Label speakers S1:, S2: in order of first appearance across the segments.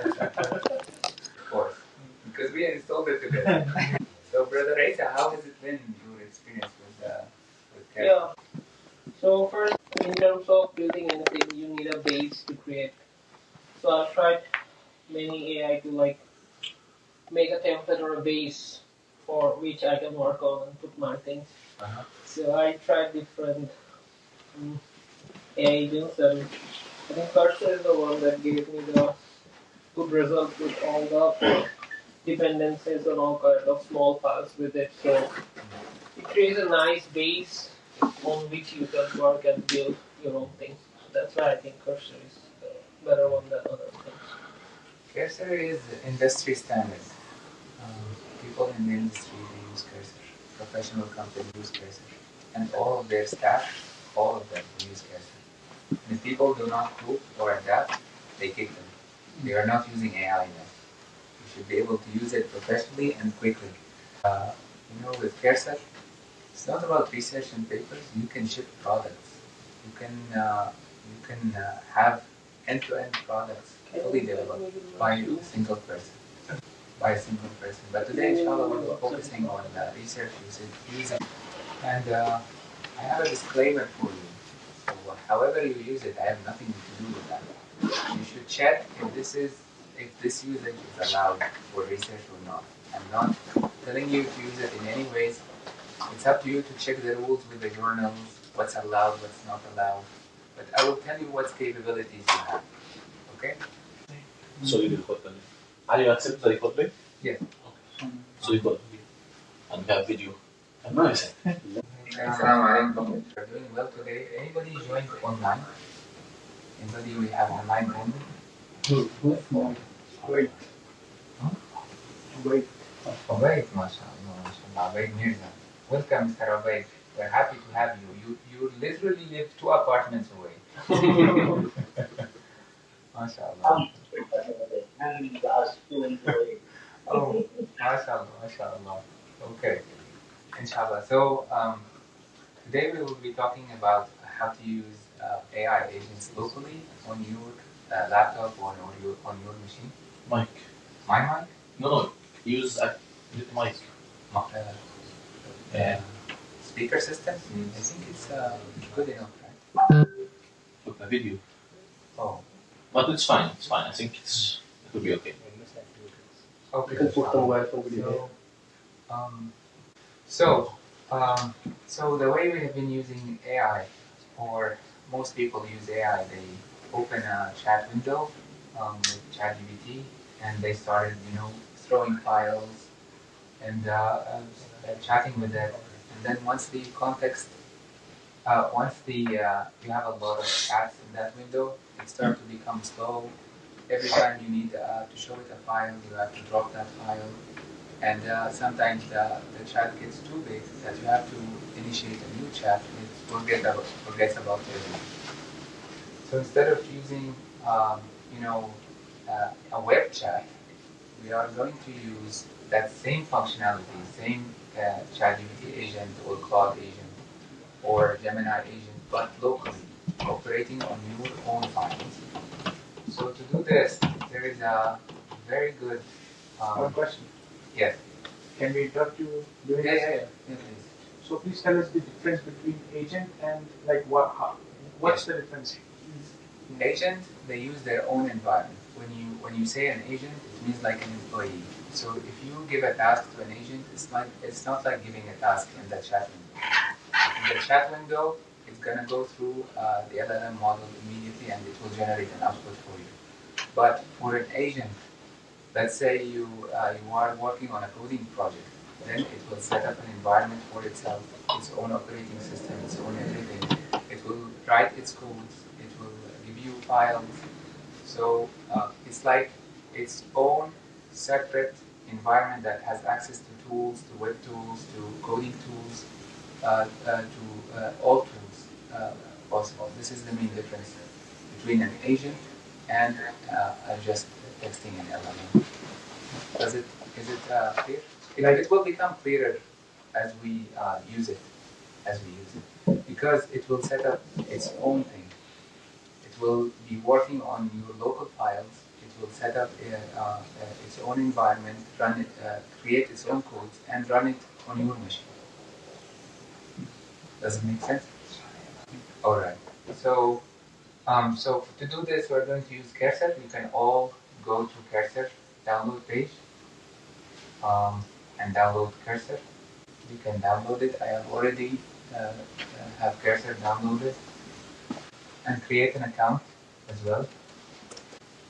S1: Of course, because we installed it together. So, Brother Isa, how has it been, your experience with Kevin?
S2: Yeah. So first, in terms of building anything, you need a base to create. So I've tried many AI to like make a template or a base for which I can work on and put my things. So I tried different AI agents, and I think Cursor is the one that gave me the good result with all the dependencies and all kind of small files with it. So it creates a nice base on which you can work and build your own things. So that's why I think Cursor is the better one than other things.
S1: Cursor is industry standard. People in the industry, they use Cursor. Professional companies use Cursor. And all of their staff, all of them use Cursor. And if people do not prove or adapt, they kick them. They are not using AI enough. You should be able to use it professionally and quickly. With Cursor, it's not about research and papers. You can ship products. You can have end-to-end products fully developed by a single person. But today, inshallah, we're focusing on research using. And I have a disclaimer for you. So, however you use it, I have nothing to do with that. You should check if this usage is allowed for research or not. I'm not telling you to use it in any ways. It's up to you to check the rules with the journals, what's allowed, what's not allowed. But I will tell you what capabilities you have. Okay?
S3: So you will put them. Are you accept the record link?
S1: Yes.
S3: Okay. So you got and we have video. Nice.
S1: Assalamu alaikum. We're doing well today. Anybody joined online? Anybody we have online only?
S2: Great.
S1: Huh?
S2: Great.
S1: Awad, mashallah, Awad Mirza. Welcome, Mr. Awad. We're happy to have you. You literally live 2 apartments away. Mashallah. Oh, mashallah. Okay. Inshallah. So today we will be talking about how to use AI agents locally on your laptop or on your machine.
S3: Mic.
S1: My mic?
S3: No. Use a mic.
S1: Speaker system? I think it's good enough, right?
S3: Look, a video.
S1: Oh.
S3: But it's fine. I think it will be okay.
S1: Okay.
S2: You can put the Wi-Fi video.
S1: So the way we have been using AI, or most people use AI, they open a chat window with ChatGPT, and they started, throwing files and chatting with it. And then once the context, you have a lot of chats in that window, it starts to become slow. Every time you need to show it a file, you have to drop that file. And sometimes the chat gets too big that you have to initiate a new chat and it forgets about everything. So instead of using, a web chat, we are going to use that same functionality, same ChatGPT agent or Cloud agent or Gemini agent, but locally, operating on your own files. So to do this, there is a very good...
S4: One question.
S1: Yes.
S4: Can we interrupt you doing this?
S1: Yes, please.
S4: So please tell us the difference between agent and what's the difference?
S1: Agent, they use their own environment. When you say an agent, it means like an employee. So if you give a task to an agent, it's not like giving a task in the chat window. In the chat window, it's gonna go through the LLM model immediately, and it will generate an output for you. But for an agent, let's say you are working on a coding project, then it will set up an environment for itself, its own operating system, its own everything. It will write its codes, it will give you files. So it's like its own separate environment that has access to tools, to web tools, to coding tools, to all tools possible. This is the main difference between an agent and just texting an LLM. Is it clear? It will become clearer as we use it, because it will set up its own thing. It will be working on your local files. It will set up its own environment, run it, create its own codes, and run it on your machine. Does it make sense? All right. So, so to do this, we're going to use Cursor. You can all go to Cursor download page and download Cursor. You can download it. I have already have Cursor downloaded and create an account as well.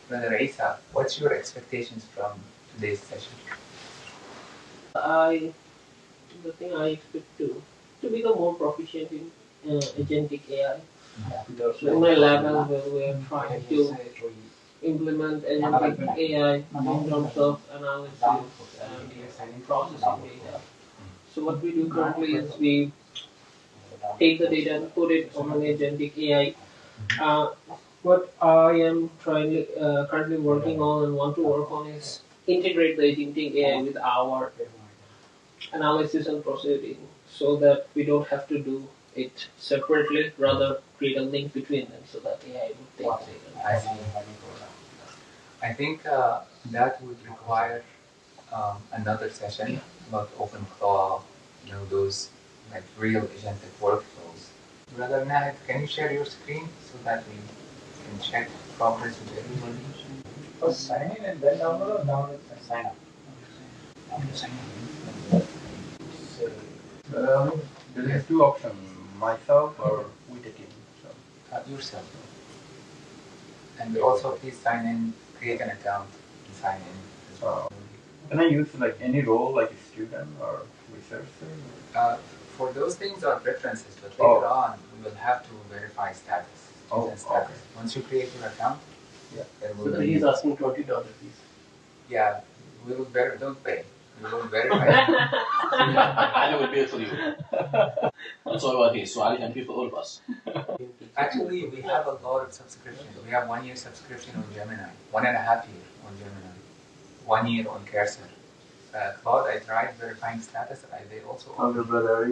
S1: Brother Isa, what's your expectations from today's session?
S2: The thing I expect to become more proficient in agentic AI. So in my lab as well, we are trying to implement agentic AI in terms of analysis and processing data. So what we do currently is we take the data and put it on an agentic AI. What I am currently working on and want to work on is integrate the agentic AI with our analysis and processing so that we don't have to do it separately, rather create a link between them so that AI would take the data.
S1: I think that would require another session about OpenClaw, those like real agentic workflows. Brother Nahid, can you share your screen so that we can check progress with everybody?
S4: First sign in and then download or download and sign up?
S1: Sign
S5: There is two options, myself or with the team. So.
S1: yourself. And also please sign in, create an account and sign in as well.
S5: Can I use like any role like a student or researcher?
S1: For those things are preferences, but later on we will have to verify status. Status.
S5: Okay.
S1: Once you create your account, there will
S2: So
S1: be,
S2: he's asking $20 fees.
S1: yeah, we will don't pay. We will verify.
S3: I will pay for you. That's all about his. So Ali can pay for all of us.
S1: Actually, we have a lot of subscriptions. We have 1 year subscription on Gemini, 1.5 year on Gemini, 1 year on Cursor. Claude, I tried verifying status. They also offer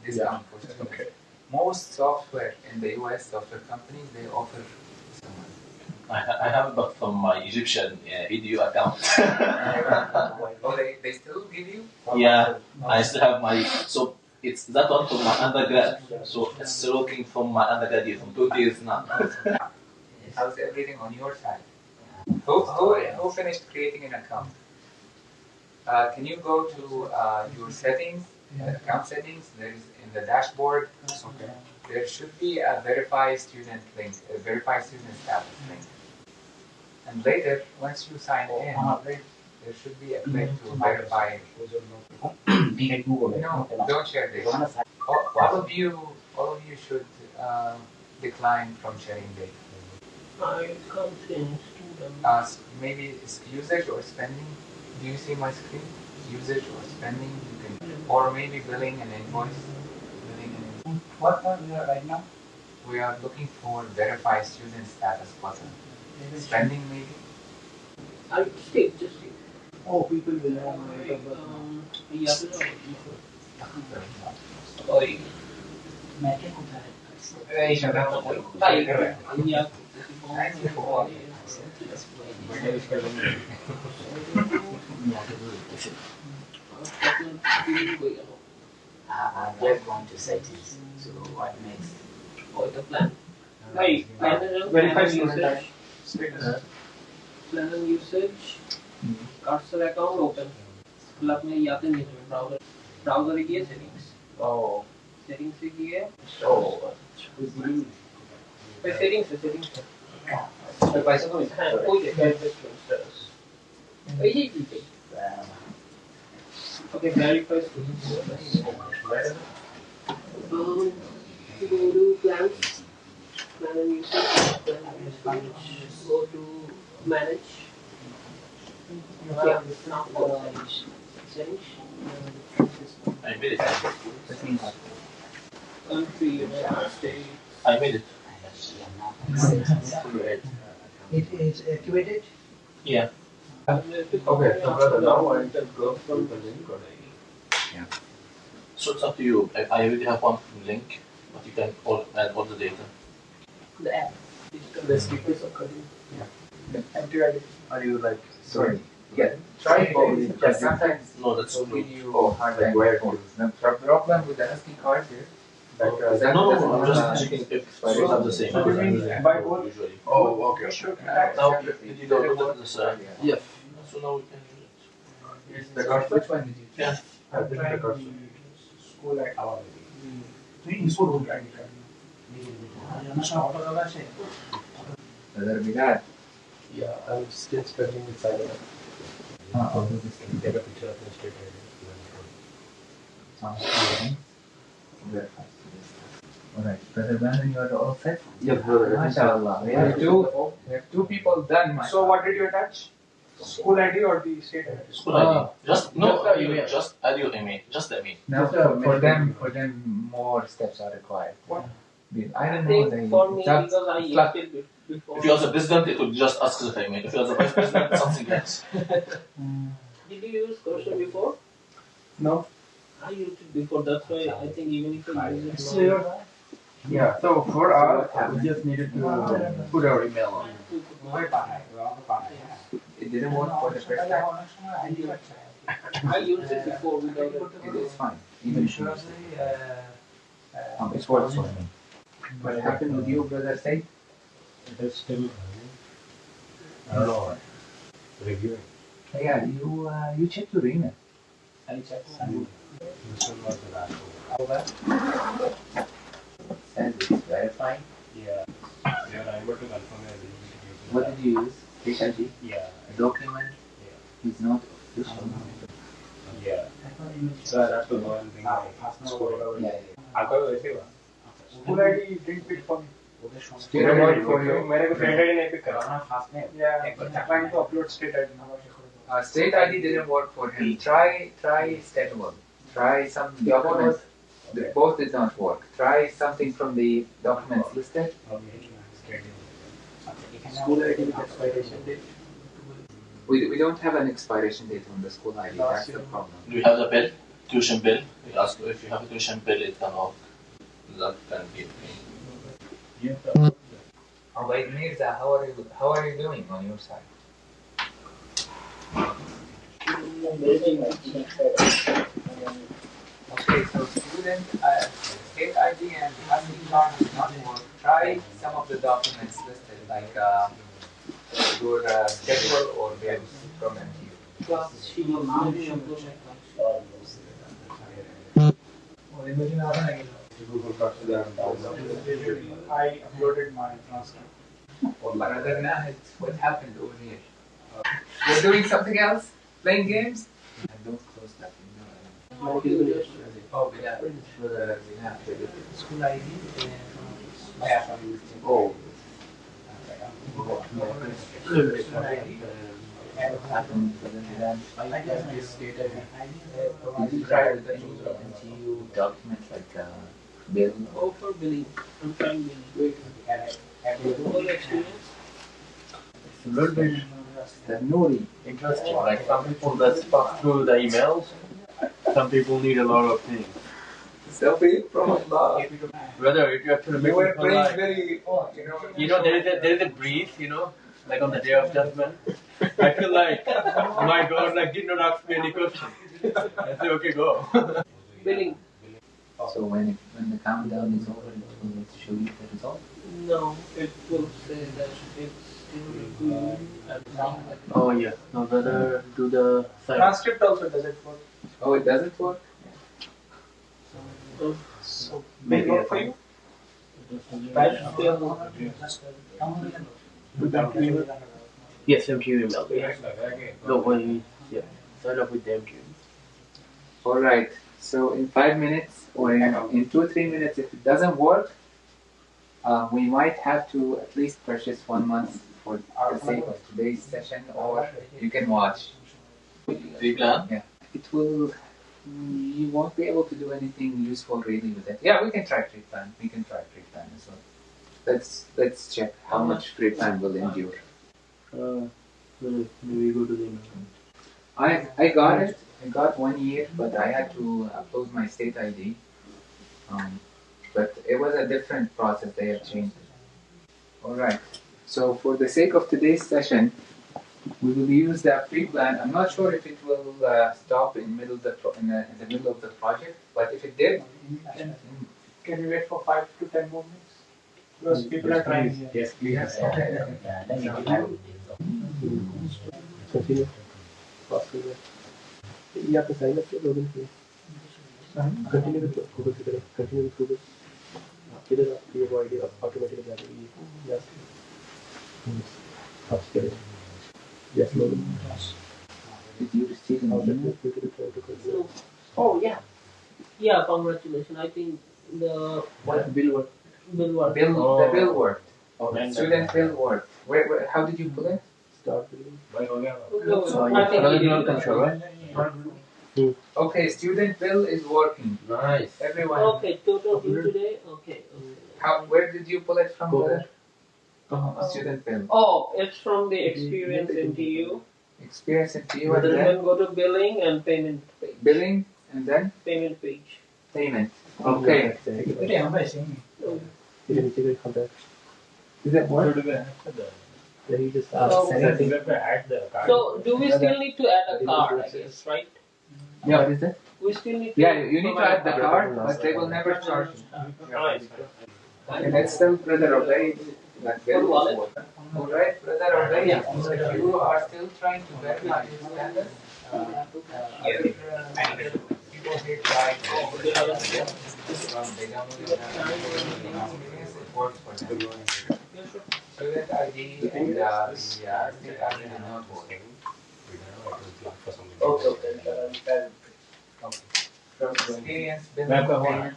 S1: discount for students.
S5: Okay.
S1: Most software in the US, software companies, they offer someone.
S3: I have got from my Egyptian EDU account.
S1: Oh, they still give you?
S3: Yeah, I still have my. So it's that one from my undergrad. So it's still working from my undergrad from 2 years now.
S1: How's everything on your side? Who finished creating an account? Can you go to your settings, account settings? There is in the dashboard. Okay. There should be a verify student link, a verify student status link. And later, once you sign in, there should be a click to verify. No, don't share this. All of you should decline from sharing data.
S2: I can't change to them.
S1: Maybe it's usage or spending. Do you see my screen? Usage or spending, you can, or maybe billing and invoice.
S4: What are we right now?
S1: We are looking for verify student status button. Spending maybe.
S2: I just
S4: Oh, people will know.
S2: sorry.
S6: We're going to settings. So what next?
S2: The plan. Verify usage. Plan and usage. Cursor account open. मतलब में याद नहीं है browser. Browser की settings.
S6: Oh.
S2: Settings से की है.
S6: Oh.
S2: Settings. तो पैसा तो है. कोई देखा Okay, verify students. Go to plans. Plan and usage. Go to manage. Yeah, now for settings.
S3: I made it.
S2: Country, state.
S3: I made it.
S6: It is activated?
S3: Yeah.
S5: Okay, so brother, now I can go through the link or
S1: Yeah.
S3: So it's up to you. I already have one link, but you can add all the data.
S2: The app.
S4: The speakers are cutting.
S1: Yeah.
S4: MTU ID.
S5: Are you like
S1: Sorry. Yeah, try both because sometimes
S3: No, that's
S1: will
S3: blue.
S1: give you hard time codes. The problem with the ASCII card here is that
S3: No,
S1: it doesn't
S3: I'm
S1: have
S3: just
S1: a
S3: checking if
S1: expiration
S3: you have the same.
S4: So you mean by both?
S3: Usually.
S5: Oh, okay.
S4: We should
S3: Now,
S1: separately.
S3: did you download this?
S5: Yes.
S3: So now we can use it.
S1: The card, which one did you
S3: Yeah.
S5: I think the cursor.
S4: school ID. তুই input হোক ID card
S1: Whether we got
S5: Yeah, I'm still struggling with silent.
S1: I'll do this.
S5: Take a picture of the state ID.
S1: Verify. Alright, Brother Brandon, you are all set?
S5: Yes, brother.
S1: MashaAllah. We have two people done.
S4: So what did you attach? School ID or the state ID?
S3: School ID. Just no
S5: Just the
S3: email.
S5: email.
S3: Just add your email. Just the email.
S1: Now
S5: Just a
S1: for them more steps are required.
S4: What?
S1: I don't know.
S2: think
S1: They,
S2: for me,
S1: it's up-
S2: because I
S1: it's like-
S2: used it before.
S3: If you are the president, it will just ask the email. If you are the vice president, something else.
S2: Did you use cursor before?
S4: No.
S2: I used it before. That's why I think even if I use it
S4: So
S2: now,
S5: Yeah, so for us, we just needed to put our email on.
S1: It didn't work for the first time.
S2: I used it before without it.
S1: It is fine. Even if you use it. It works for me. What happened with you, Brother Said?
S7: It's still, I don't know, reviewing.
S1: Yeah, you checked your email.
S2: I checked.
S7: This one was the last one.
S1: Says it's verifying.
S7: Yeah. Yeah, I'm able to confirm your eligibility.
S1: What did you use? HIG?
S7: Yeah.
S1: Document is not official.
S7: Yeah. So I have to go and bring my score.
S1: Yeah.
S4: School ID didn't pick for me.
S1: Didn't work for you.
S4: मेरे को state ID नहीं pick करा. Yeah. Trying to upload state ID.
S1: State ID didn't work for him. Try schedule. Try some documents. Both did not work. Try something from the documents listed.
S5: School ID with expiration date.
S1: We don't have an expiration date on the school ID. That's the problem.
S3: Do you have the bill? Tuition bill? We ask if you have a tuition bill, it can work. That can be okay.
S1: Awad Mirza, how are you doing on your side? Okay, so student state ID and ASCII card does not work. Try some of the documents listed, like your schedule or bills from MTU.
S4: I uploaded my transcript.
S1: Brother Nahid, what happened over here? You're doing something else? Playing games? And don't close that window. Oh, we have
S6: School ID.
S1: Oh. Did you try with any MTU documents like bill?
S2: Go for billing. I'm trying billing. Whole experience.
S5: It's a little bit interesting. Like some people that pass through the emails, some people need a lot of things.
S1: Selfie from Allah.
S5: Whether if you actually make
S1: You were
S5: people
S1: praying
S5: like,
S1: very,
S5: there is a breeze, like on the day of judgment. I feel like, oh my God, like did not ask me any question. I say, okay, go.
S2: Billing.
S1: So when the countdown is over, it will show you the result.
S2: No, it will say that it's still good.
S5: Oh yeah, no, better do the sign.
S4: Transcript also doesn't work.
S1: Oh, it doesn't work?
S2: So
S5: Maybe
S4: Work for you?
S5: Yes, MTU email. No, when sign up with the MTU.
S1: Alright, so in 5 minutes or in 2-3 minutes, if it doesn't work, we might have to at least purchase 1 month for the sake of today's session, or you can watch.
S3: Free plan?
S1: Yeah, it will. You won't be able to do anything useful really with it. Yeah, we can try free plan. We can try free plan as well. Let's check how much free plan will endure.
S5: Maybe go to the email.
S1: I got it. I got 1 year, but I had to upload my state ID. But it was a different process. They have changed it. All right. So for the sake of today's session, we will use the pre-plan. I'm not sure if it will stop in middle of in the middle of the project, but if it did,
S4: Can we wait for 5 to 10 more minutes? Because people are trying here.
S7: Yes, please.
S1: yes, okay.
S5: Continue. You have to sign up your login, please. Continue with Google today. Continue with Google. It is up to your ID automatically. Yes. Upstairs. Yes, login.
S1: Did you receive an email?
S2: No. Oh yeah. Yeah, congratulations. I think the
S5: What bill work?
S2: bill was
S1: The bill worked.
S7: Then
S1: Student bill worked. Where, how did you pull it?
S5: Start billing.
S7: Why हो गया?
S2: I think he did.
S5: control, right?
S1: Okay, student bill is working.
S3: Nice.
S1: Everyone.
S2: Okay, total due today. Okay.
S1: How? Where did you pull it from?
S5: Go
S1: Brother? Student bill.
S2: Oh, it's from the experience MTU.
S1: Experience MTU and
S2: You
S1: then
S2: can go to billing and payment page.
S1: billing and then
S2: Payment page.
S1: payment. Okay.
S5: You can check it contact.
S1: Is that what?
S5: Then you just
S2: So-
S5: send
S7: You
S5: it.
S7: have to add the card.
S2: So do we still need to add a card, I guess, right?
S1: Yeah. What is that?
S2: We still need to.
S1: Yeah, you need to add the
S2: provide-
S1: card, but they will never charge you.
S2: Right.
S1: And that's still Brother Obey. That bill
S2: What
S1: is working. Alright, Brother Obey. If you are still trying to verify your standards, people here try it works for them. Student ID and the state ID are not working.
S2: Okay.
S1: From experience, business,
S7: Ma'am, come on.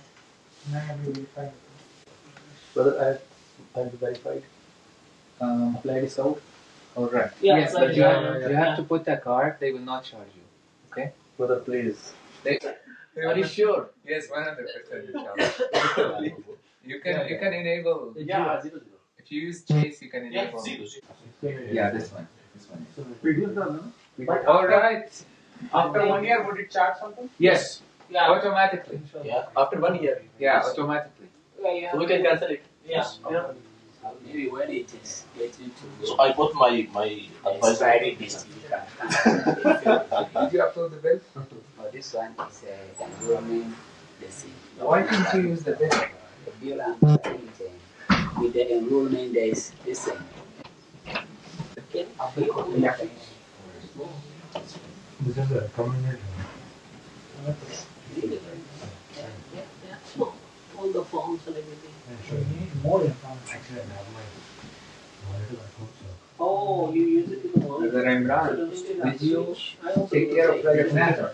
S1: payment.
S5: Brother, I have verified. Apply discount.
S1: Alright.
S2: Yeah,
S1: Yes,
S2: like
S1: but
S2: that.
S1: you have to put a card, they will not charge you. Okay?
S5: Brother, please.
S1: Are you sure? Yes, 100% inshallah. You can enable.
S5: Yeah.
S1: If you use Chase, you can enable. Yeah, this one. All right.
S4: After 1 year, would it charge something?
S1: Yes,
S2: Yeah.
S1: automatically.
S3: Yeah.
S5: After 1 year.
S1: Yeah, automatically.
S2: Yeah, you have
S5: We can cancel it.
S2: Yeah.
S6: Maybe when it is getting to
S3: So I bought my advisor.
S6: expiry date, you can cancel.
S1: Did you upload the bill?
S6: For this one is enrollment, the same.
S1: Why didn't you use the bill?
S6: The bill I'm putting with the enrollment, there is the same.
S2: all the forms and everything. Oh, you use it in the morning.
S1: Brother Imran,
S2: So don't need to
S1: did you
S2: switch. I also
S1: take
S2: do
S1: care
S2: the
S1: of
S2: same.
S1: Brother Nazar?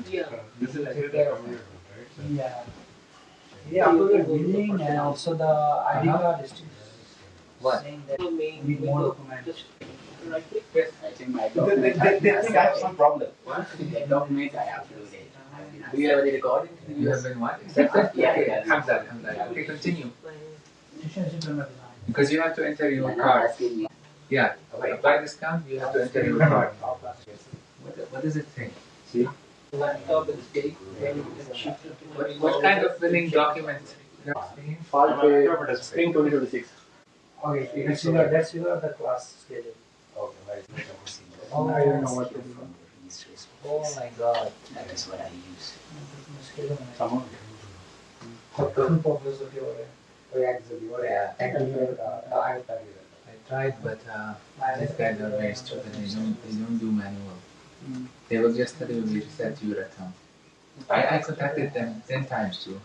S2: Yeah.
S1: This is take care of him.
S4: Yeah. Yeah, uploaded billing and also the ID card is
S1: What?
S4: saying that
S2: The main
S4: need more
S2: window.
S4: documents.
S2: Just right click.
S6: I think my document. I have some problem. The document I uploaded.
S5: Do you have any recording?
S1: You have been what? Accepted?
S6: Yeah.
S1: Okay, Alhamdulillah, Alhamdulillah. Okay, continue.
S4: my
S1: Because you have to enter your
S6: You're not
S1: card.
S6: asking me.
S1: Yeah, apply discount, you have to enter your card. What does it say? See?
S2: Laptop is big.
S1: What kind of billing document?
S5: Spring 2026.
S4: Okay, that's your the class schedule. Oh, I don't know what to do. Oh my god.
S6: That is what I use.
S1: Yeah. I tried, but these guys are very stupid. They don't do manual. They will just tell you we reset your account. I contacted them 10 times too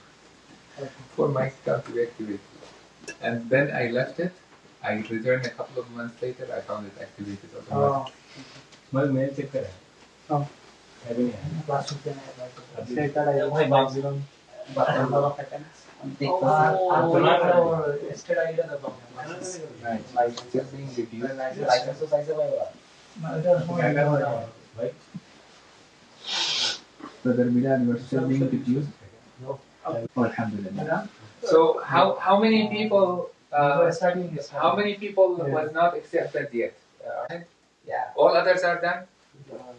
S1: for my account to be activated. And then I left it. I returned a couple of months later. I found it activated automatically.
S7: मैं mail check करा
S4: हाँ।
S7: है भी नहीं है
S4: Class में I don't
S1: Right. Like still being reviewed.
S7: भाई
S1: Brother Bilal, you are still being reviewed? No. Alhamdulillah. So how many people how many people was not accepted yet?
S6: Yeah.
S1: All others are done?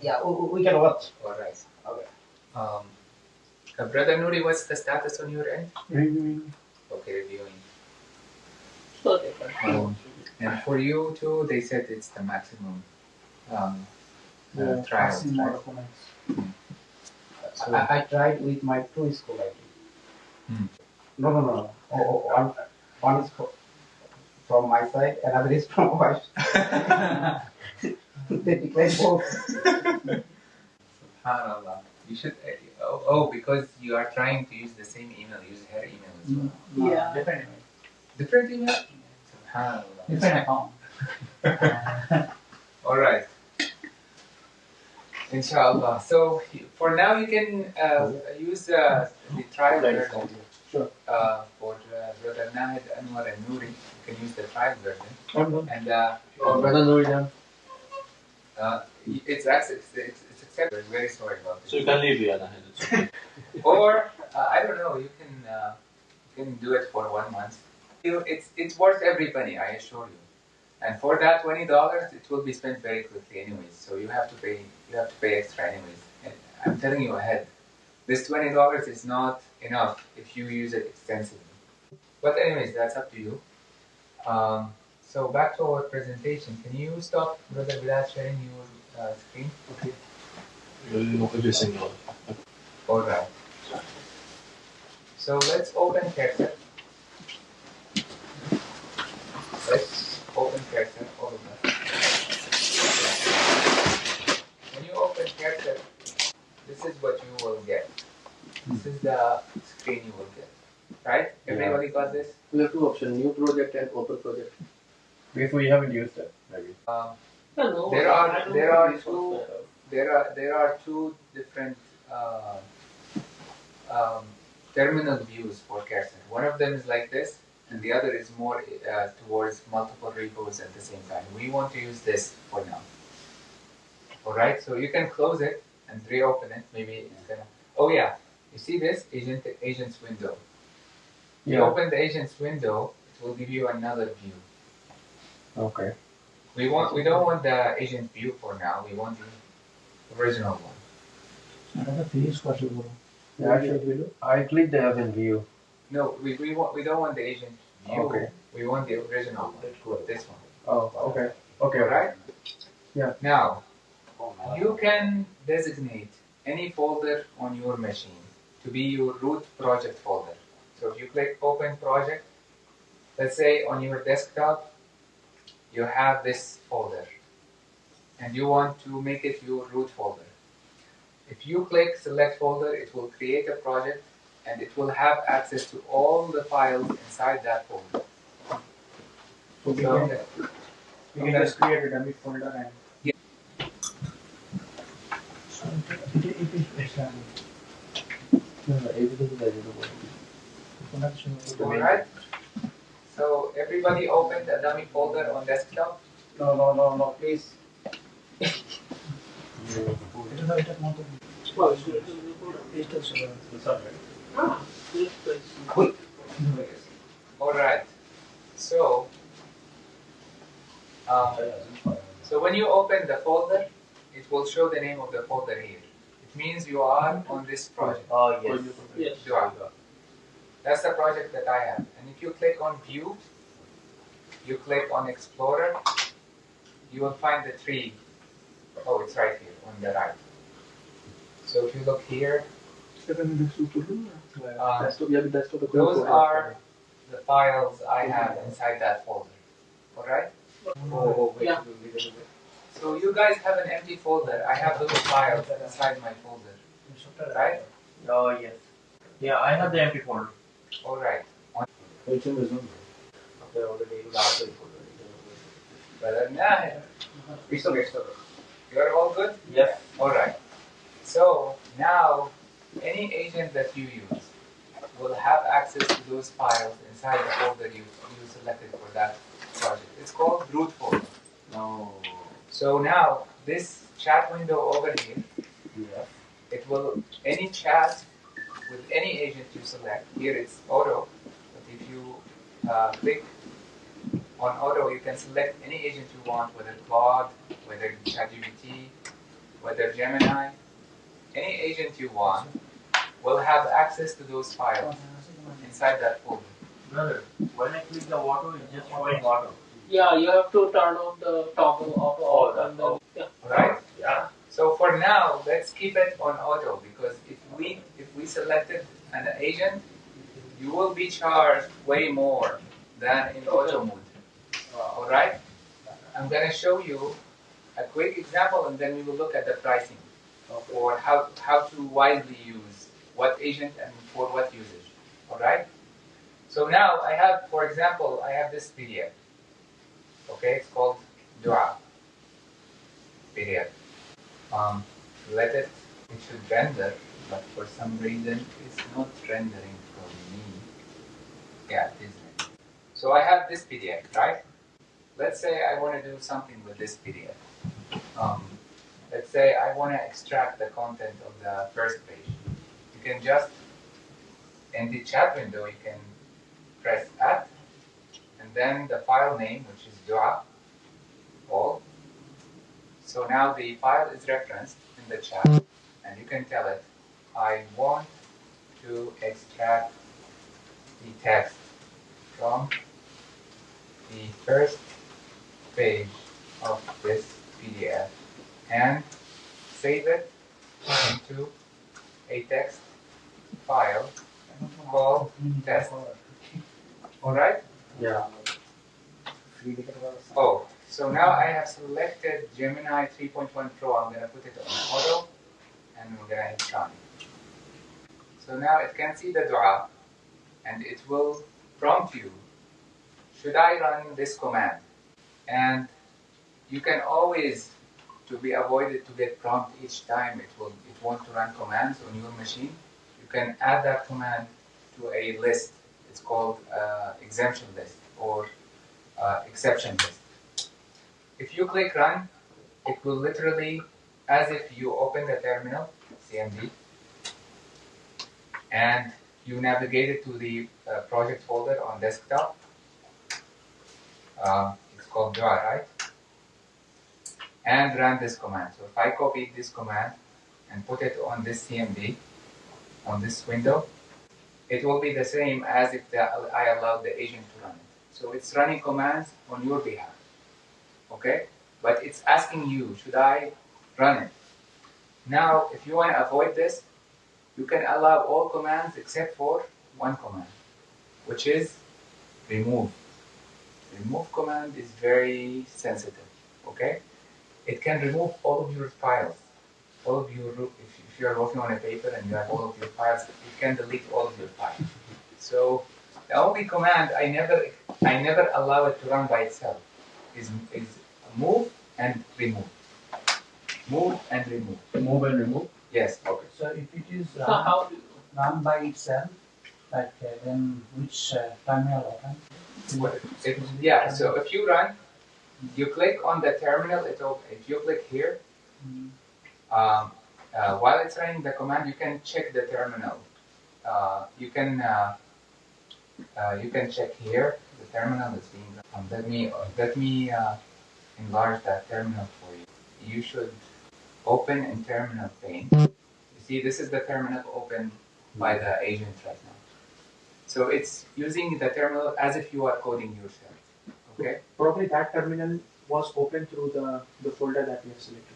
S6: Yeah, we can watch.
S1: Alright. Brother Nuri, what's the status on your end? Okay, reviewing.
S2: Okay.
S1: And for you too, they said it's the maximum. trials.
S4: Passing more
S1: Right?
S4: documents.
S1: So,
S6: I tried with my two school ID. No. One is from my side, another is from my side. They decline both.
S1: subhanallah. You should. Oh, because you are trying to use the same email, use her email as well.
S2: Yeah.
S4: Different.
S1: Different email? Subhanallah.
S4: Different account.
S1: All right. Inshallah. So for now, you can use the trial version.
S4: Sure.
S1: For Brother Nahid, Anwar, and Nouri, you can use the trial version. And
S5: Brother Nuridan.
S1: it's access. It's accepted. We're very sorry about this.
S3: So you can leave it.
S1: Or I don't know. You can do it for 1 month. It's worth every penny, I assure you. And for that $20, it will be spent very quickly, anyways. So you have to pay. You have to pay extra, anyways. And I'm telling you ahead. This $20 is not enough if you use it extensively. But anyways, that's up to you. So back to our presentation. Can you stop, Brother, without sharing your screen?
S3: Okay. Every single.
S1: All right. So let's open Cursor. Let's open Cursor, all of us. When you open Cursor, this is what you will get. This is the screen you will get. Right? Everybody got this?
S5: We have two options: new project and open project. Before you haven't used it, maybe.
S2: No,
S1: There
S2: I
S1: are
S2: don't
S1: there
S2: think
S1: are
S2: this
S1: two
S2: was
S1: there are two different terminal views for Cursor. One of them is like this, and the other is more towards multiple repos at the same time. We want to use this for now. All right, so you can close it and reopen it. Maybe it's gonna. Oh yeah, you see this agents window. You open the agents window, it will give you another view.
S5: Okay.
S1: We don't want the agent view for now. We want the original one.
S4: Another fees possible.
S5: Yeah, actually, I clicked the event view.
S1: No, we don't want the agent view.
S5: Okay.
S1: We want the original one. This one.
S5: Oh, okay. Okay.
S1: All right.
S5: Yeah.
S1: Now, you can designate any folder on your machine to be your root project folder. So if you click Open Project, let's say on your desktop, you have this folder, and you want to make it your root folder. If you click Select Folder, it will create a project, and it will have access to all the files inside that folder.
S4: So we can just create a dummy folder and.
S1: Yeah.
S4: So it is Islamic.
S1: Alright? So everybody opened a dummy folder on desktop?
S6: No, please.
S1: Alright. So when you open the folder, it will show the name of the folder here. It means you are on this project.
S6: Oh, yes.
S2: Yes.
S1: Dua. That's the project that I have. And if you click on View, you click on Explorer, you will find the tree. Oh, it's right here on the right. So if you look here, those are the files I have inside that folder. Alright? Oh, wait.
S2: Yeah.
S1: So you guys have an empty folder. I have those files inside my folder. Right?
S6: Oh, yes.
S5: Yeah, I have the empty folder.
S1: Alright. Brother Nahid,
S6: It's okay.
S1: you're all good?
S6: Yes.
S1: Alright. So now any agent that you use will have access to those files inside the folder you selected for that project. It's called root folder.
S6: No.
S1: So now this chat window over here,
S6: Yes.
S1: it will any chat with any agent you select. Here it's auto, but if you click on auto, you can select any agent you want, whether Claude, whether ChatGPT, whether Gemini. Any agent you want will have access to those files inside that folder.
S5: Brother, when I click the auto, it's just showing auto.
S2: Yeah, you have to turn off the toggle auto off and then
S1: for now, let's keep it on auto, because if we selected an agent, you will be charged way more than in auto mode. All right? I'm going to show you a quick example, and then we will look at the pricing or how to wisely use what agent and for what usage. All right? So now I have, for example, I have this PDF. Okay, it's called Dua PDF. It should render, but for some reason it's not rendering for me. Yeah, it is rendering. So I have this PDF, right? Let's say I want to do something with this PDF. Let's say I want to extract the content of the first page. You can just, in the chat window, you can press add, and then the file name, which is Dua, all. So now the file is referenced in the chat, and you can tell it, I want to extract the text from the first page of this PDF and save it into a text file called test. Alright?
S6: Yeah.
S1: Oh, so now I have selected Gemini 3.1 Pro. I'm going to put it on auto, and we're going to hit run. So now it can see the dua, and it will prompt you, should I run this command? And you can always, to be avoided to get prompt each time it wants to run commands on your machine, you can add that command to a list. It's called exemption list or exception list. If you click run, it will literally, as if you open the terminal, CMD, and you navigate it to the project folder on desktop. It's called Dua, right? And run this command. So if I copy this command and put it on this CMD, on this window, it will be the same as if I allowed the agent to run it. So it's running commands on your behalf. Okay? But it's asking you, should I run it? Now, if you want to avoid this, you can allow all commands except for one command, which is remove. Remove command is very sensitive. Okay? It can remove all of your files. All of your, if you are working on a paper and you have all of your files, it can delete all of your files. So the only command I never allow it to run by itself is move and remove. Move and remove.
S4: Move and remove.
S1: Yes.
S4: Okay. So if it is
S2: So how do
S4: run by itself, like then which terminal open?
S1: Yeah. So if you run, you click on the terminal. If you click here, while it's running the command, you can check the terminal. You can check here. The terminal is being run. Let me enlarge that terminal for you. You should open in terminal pane. You see, this is the terminal open by the agent right now. So it's using the terminal as if you are coding yourself. Okay.
S8: Probably that terminal was open through the folder that we have selected.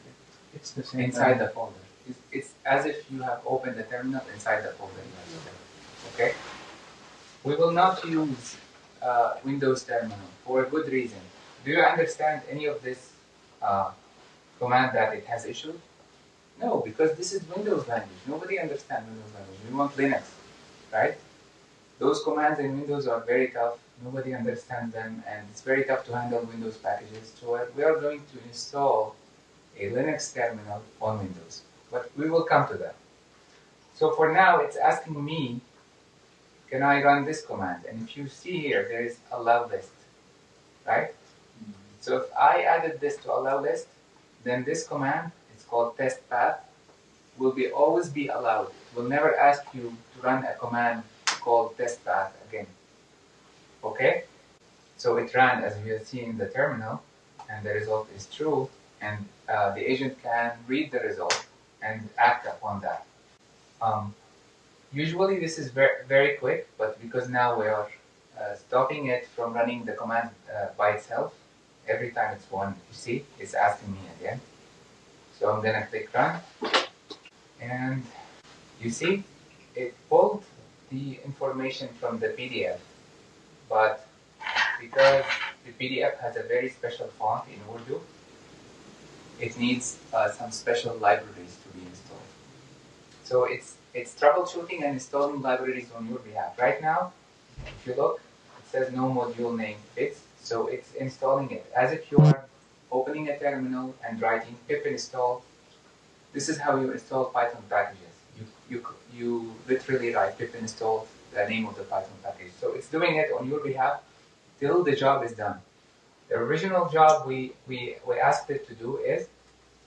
S8: It's the same.
S1: Inside the folder. It's as if you have opened the terminal inside the folder you have selected. Okay. We will not use Windows terminal for a good reason. Do you understand any of this command that it has issued? No, because this is Windows language. Nobody understands Windows language. We want Linux, right? Those commands in Windows are very tough. Nobody understands them, and it's very tough to handle Windows packages. So we are going to install a Linux terminal on Windows, but we will come to that. So for now, it's asking me, can I run this command? And if you see here, there is allow list, right? So if I added this to allow list, then this command, it's called test path, will always be allowed. It will never ask you to run a command called test path again. Okay? So it ran, as you have seen in the terminal, and the result is true, and the agent can read the result and act upon that. Usually this is very, very quick, but because now we are stopping it from running the command by itself, every time it's one, you see, it's asking me again. So I'm gonna click run, and you see it pulled the information from the PDF, but because the PDF has a very special font in Urdu, it needs some special libraries to be installed. So it's troubleshooting and installing libraries on your behalf. Right now, if you look, it says no module name fits, so it's installing it. As if you are opening a terminal and writing pip install. This is how you install Python packages. You literally write pip install, the name of the Python package. So it's doing it on your behalf till the job is done. The original job we asked it to do is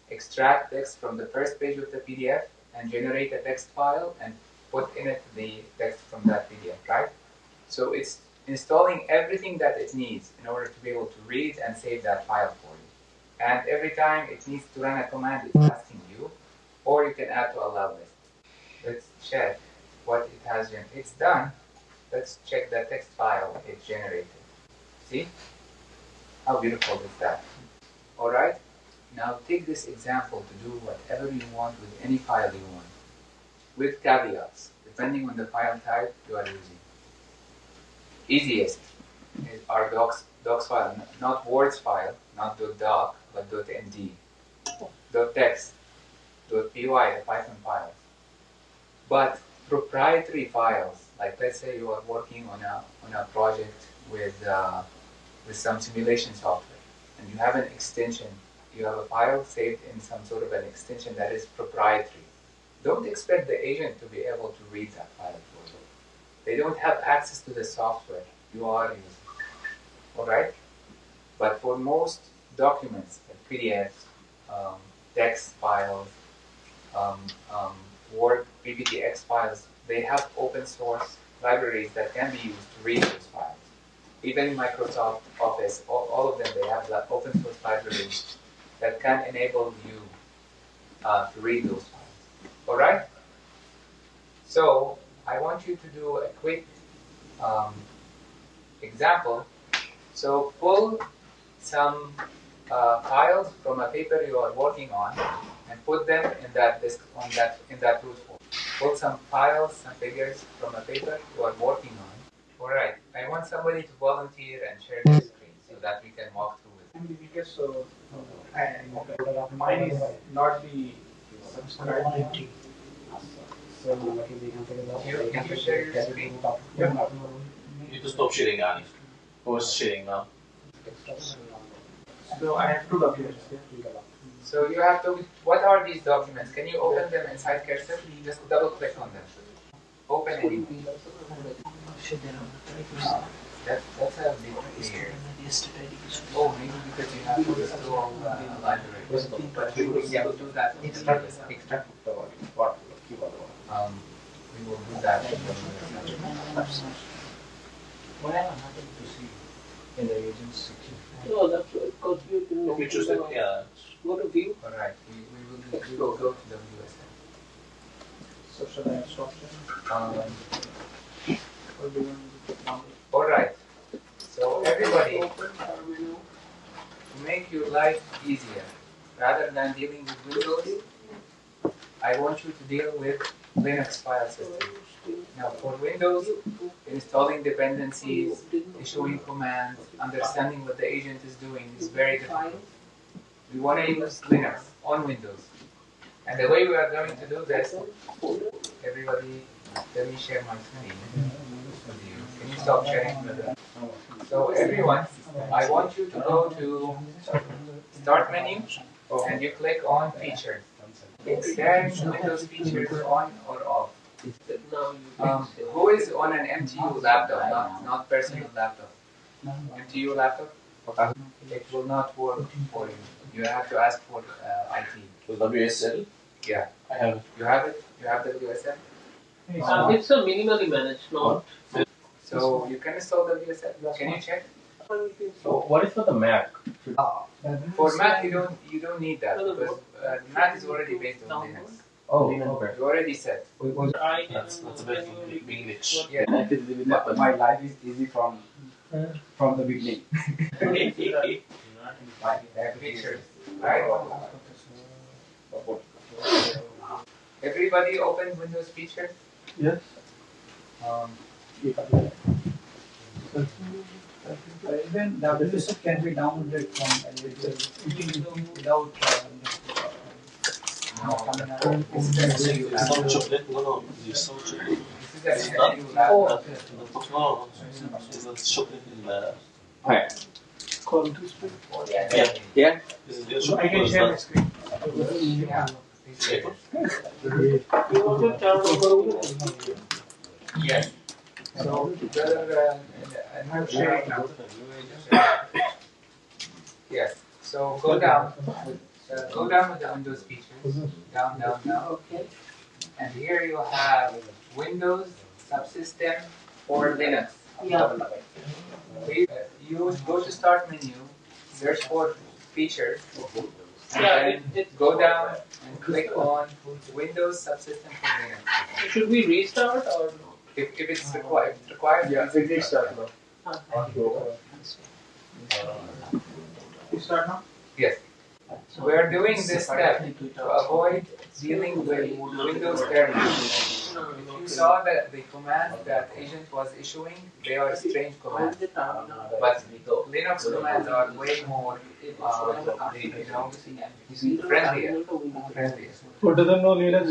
S1: extract text from the first page of the PDF and generate a text file and put in it the text from that PDF, right? So it's installing everything that it needs in order to be able to read and save that file for you. And every time it needs to run a command, it's asking you, or you can add to allow list. Let's check what it has generated. It's done. Let's check the text file it generated. See? How beautiful is that? Alright? Now take this example to do whatever you want with any file you want, with caveats, depending on the file type you are using. Easiest is our docs file, not words file, not .doc, but .md, .text, .py, the Python files. But proprietary files, like let's say you are working on a project with some simulation software, and you have an extension. You have a file saved in some sort of an extension that is proprietary. Don't expect the agent to be able to read that file for you. They don't have access to the software you are using. Alright? But for most documents, like PDFs, text files, Word, PPTX files, they have open source libraries that can be used to read those files. Even Microsoft Office, all of them, they have that open source libraries that can enable you to read those files. Alright? So, I want you to do a quick example. So, pull some files from a paper you are working on and put them in that disk in that root folder. Pull some files, some figures from a paper you are working on. Alright, I want somebody to volunteer and share their screen so that we can walk through it.
S8: Because so, mine is not the subscribed. So,
S1: Can you share your screen?
S3: You need to stop sharing, Anif. Who's sharing now?
S8: So I have two documents.
S1: So you have to, what are these documents? Can you open them inside Cursor? Just double click on them. Open any. That's a bit weird. Oh, maybe because you have to install a library. But we will do that. Extract. We will do that.
S4: What I wanted to see in the agents section.
S2: No, that's because you can
S3: If you choose it, yeah.
S2: go to view.
S1: Alright, we will go to WSM.
S8: So should I stop there? Or do you want to
S1: Alright, so everybody, to make your life easier, rather than dealing with Windows, I want you to deal with Linux file system. Now for Windows, installing dependencies, issuing commands, understanding what the agent is doing is very difficult. We want to use Linux on Windows. And the way we are going to do this, everybody, let me share my screen with you. Can you stop sharing? So everyone, I want you to go to Start menu and you click on Features. Then Windows features on or off. Who is on an MTU laptop, not personal laptop? MTU laptop? It will not work for you. You have to ask for IT.
S3: With WSL?
S1: Yeah.
S3: I have it.
S1: You have it? You have WSL?
S2: It's a minimally managed, not.
S1: So you can install WSL. Can you check?
S5: So what is for the Mac?
S1: For Mac, you don't need that because Mac is already based on Linux.
S5: Oh, okay.
S1: You already set.
S3: That's a bit being rich.
S1: Yeah.
S6: My life is easy from the beginning.
S1: Pictures, right? Everybody open Windows feature?
S8: Yes.
S4: Even WSF can be downloaded from without
S3: Some chocolate? No, there's some chocolate.
S1: This is
S3: Is
S1: an
S3: that?
S1: MTU laptop.
S3: No, is that chocolate in the...
S8: Call to speak.
S3: Yeah. Is it your
S8: I
S3: chocolate?
S8: can
S3: Or is
S8: share my
S3: that...
S8: screen.
S1: Yeah. Yes. So, brother, I'm sharing now. Yes. So go down. Go down with the Windows features. Down, down, down.
S2: Okay.
S1: And here you have Windows subsystem for Linux.
S2: Yeah.
S1: You go to Start menu, search for features, and
S2: Yeah,
S1: then go down and click on Windows subsystem for Linux.
S2: Should we restart or no?
S1: If it's required,
S8: Yeah,
S1: please
S8: it start now. You start now?
S1: Yes. We are doing this step to avoid dealing with Windows terminals. If you saw that the commands that agent was issuing, they are strange commands. But Linux commands are way more, friendlier.
S8: Who doesn't know Linux?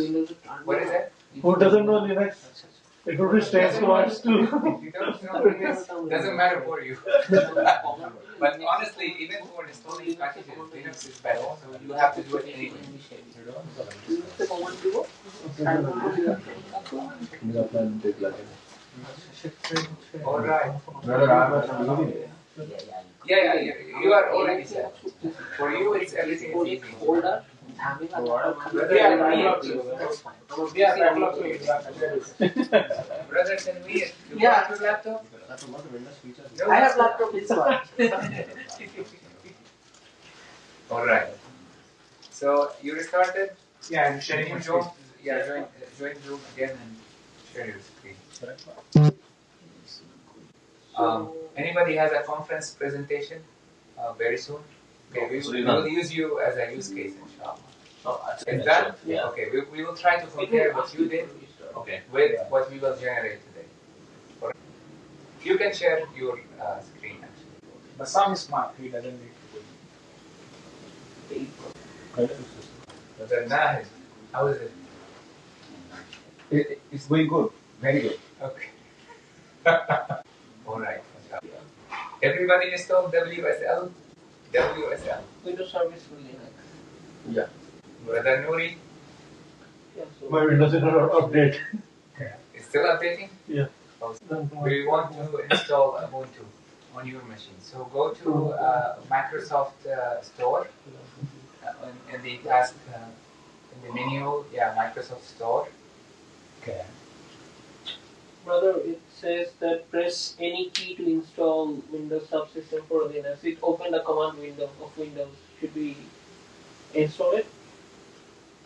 S1: What is it?
S8: Who doesn't know Linux? It would be strange commands too.
S1: If you don't know Linux, doesn't matter for you. But honestly, even for installing packages, Linux is better, so you have to do it anyway. All right. Yeah, you are already set. For you, it's everything is easy. Brother, can we? You have your laptop? No,
S2: I have laptop, it's fine.
S1: All right. So you restarted.
S8: Yeah, I'm sharing my screen.
S1: Join group again and share your screen. Anybody has a conference presentation very soon? Okay, we will use you as a use case, inshallah. Is that?
S3: Yeah.
S1: Okay, we will try to compare what you did with what we will generate today. You can share your screen actually.
S8: But Sam is smart, he doesn't need to do it.
S1: Brother Nahid, how is it?
S6: It's going good, very good.
S1: Okay. All right. Everybody install WSL? WSL.
S2: Windows Service for Linux.
S6: Yeah.
S1: Brother Nouri,
S2: Yeah, so
S8: My Windows is not update.
S1: is still updating?
S8: Yeah.
S1: We want to install Ubuntu on your machine. So go to Microsoft Store in the task in the menu. Yeah, Microsoft Store.
S6: Okay.
S2: brother, it says that press any key to install Windows subsystem for Linux. It opened a command window of Windows. Should we install it?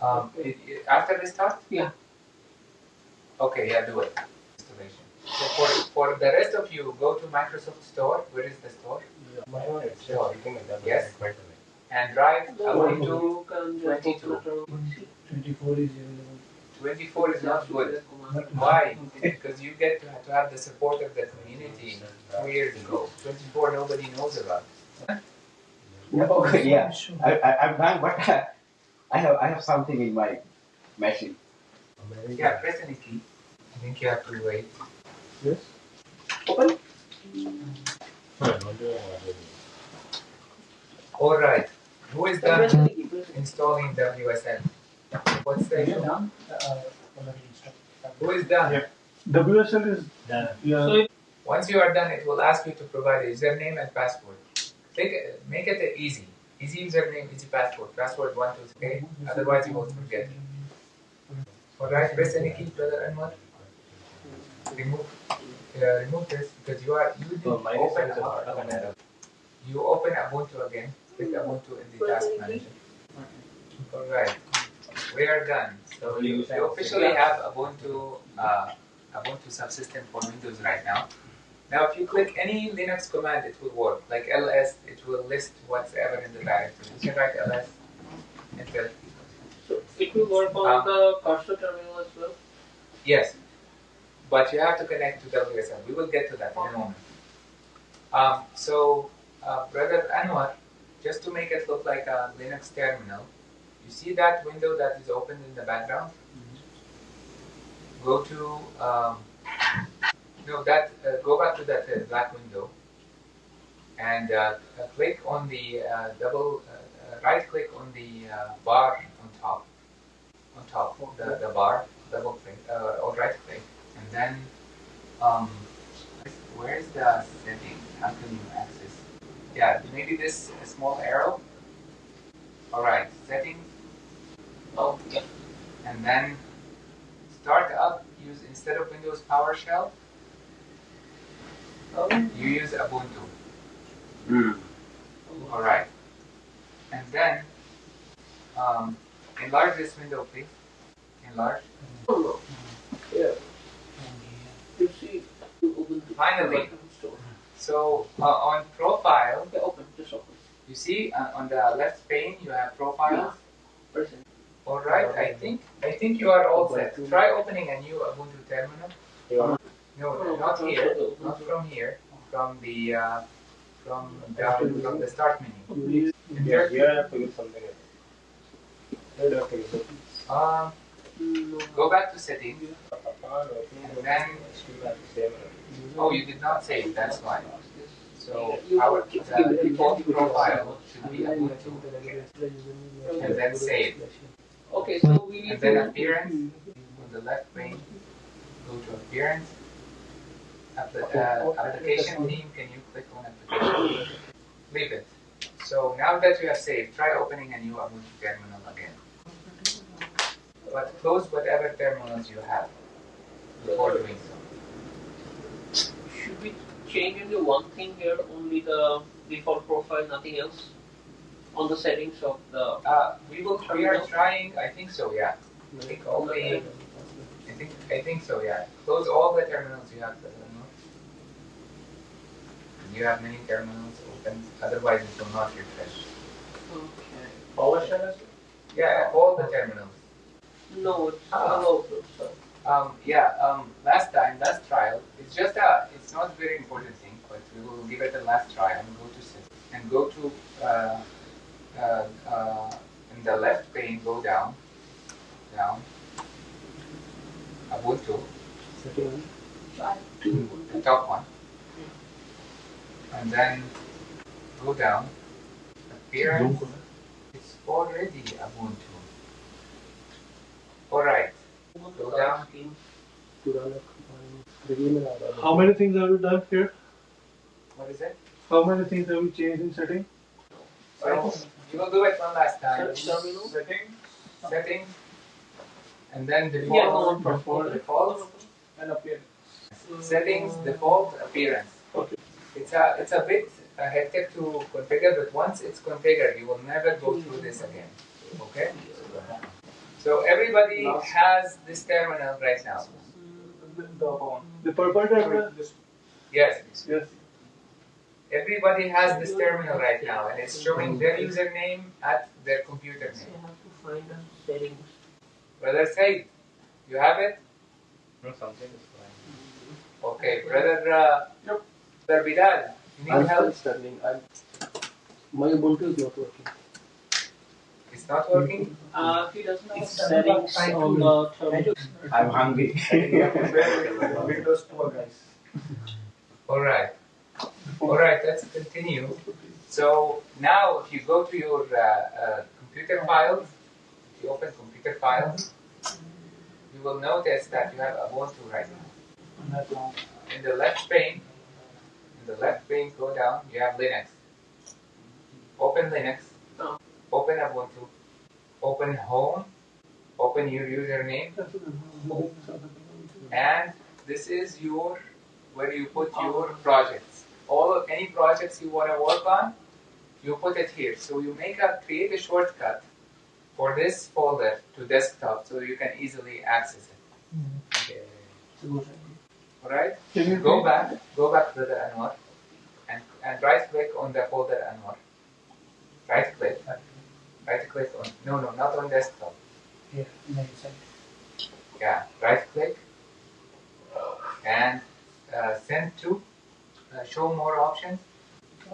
S1: After the start?
S2: Yeah.
S1: Okay, yeah, do it. Installation. So for the rest of you, go to Microsoft Store. Where is the store? Store. Yes. And write Ubuntu 22.
S4: 24 is available.
S1: 24 is not good. Why? Because you get to have the support of the community 2 years ago. 24 nobody knows about.
S6: Okay, yeah. I'm done, but I have something in my machine.
S1: Yeah, press any key. I think you have to wait.
S8: Yes.
S2: Open.
S1: All right. Who is
S2: Press
S1: done
S2: any key.
S1: installing WSL? What's the issue?
S4: Done.
S1: Who is done?
S8: Yeah. WSL is
S7: Done.
S8: yeah.
S2: So
S1: Once you are done, it will ask you to provide a username and password. Make it easy. Easy username, easy password. Password 1, 2, 3. Otherwise, you will forget. Alright, press any key, brother Anwar. Remove this because you didn't open Ubuntu. You open Ubuntu again. Click Ubuntu in the task manager. Alright, we are done. So you officially have Ubuntu subsystem for Windows right now. Now, if you click any Linux command, it will work. Like ls, it will list what's ever in the directory. You can write ls, enter.
S2: it you work on the cursor terminal as well?
S1: Yes, but you have to connect to WSL. We will get to that in a moment. Brother Anwar, just to make it look like a Linux terminal, you see that window that is open in the background? Go to go back to that black window and click on the right click on the bar on top the bar, double click or right click, and then where's the setting? How can you access? Yeah, maybe this small arrow. All right, settings.
S2: Oh, yeah.
S1: And then start up. Use instead of Windows PowerShell, you use Ubuntu. All right, and then enlarge this window, please. Enlarge.
S2: Oh, no. Yeah. You see, you open the
S1: Finally. So on profile,
S2: okay, open, just open.
S1: you see on the left pane you have profiles.
S2: Person.
S1: All right, I think you are all set. Try opening a new Ubuntu terminal. No, not here, not from here, from the from the start menu.
S7: Yeah, you have to use something else.
S1: Go back to settings, and then you did not save. That's why. So our default profile should be Ubuntu, and then save.
S2: Okay, so we need
S1: and then appearance on the left pane. Go to appearance. Application name. Can you click on application? Leave it. So now that you have saved, try opening a new Ubuntu terminal again. But close whatever terminals you have before doing so.
S2: Should we change into one thing here, only the default profile, nothing else? On the settings of the
S1: we are trying. I think so. Yeah. I think so. Yeah. Close all the terminals you have. You have many terminals open. Otherwise, it will not refresh.
S2: Okay.
S1: PowerShell? Yeah, all the terminals.
S2: No, it's all open. So.
S1: Last trial. It's just it's not a very important thing, but we will give it a last try and go to settings and go to in the left pane, go down, Ubuntu, the top one, and then go down, appearance. It's already Ubuntu. All right, go down.
S8: How many things have you done here?
S1: What is it?
S8: How many things have you changed in setting?
S1: So you will do it one last time.
S8: Settings,
S1: and then default,
S8: default, and appearance.
S1: Settings, default, appearance.
S8: Okay.
S1: It's a bit hectic to configure, but once it's configured, you will never go through this again. Okay. So everybody has this terminal right now.
S8: The purple terminal.
S1: Yes.
S8: Yes.
S1: Everybody has this terminal right now, and it's showing their username at their computer
S2: So
S1: name.
S2: you have to find the settings.
S1: Brother Said, you have it?
S7: No, something is fine.
S1: Okay, brother Bilal, you need help?
S9: My Ubuntu is not working.
S1: It's not working?
S2: He doesn't have settings on the terminal.
S6: I'm hungry.
S8: Windows 2, guys.
S1: All right, let's continue. So now if you go to your computer files, if you open computer files, you will notice that you have Ubuntu right now. In the left pane, go down, you have Linux. Open Linux, open Ubuntu, open Home, open your username, and this is where you put your projects. Any projects you want to work on, you put it here. So you create a shortcut for this folder to desktop so you can easily access it. All right? Go back to the Anwar, and right click on the folder Anwar. Right click on, no, not on desktop.
S4: Here, in the inside.
S1: Yeah, right click and send to, show more options,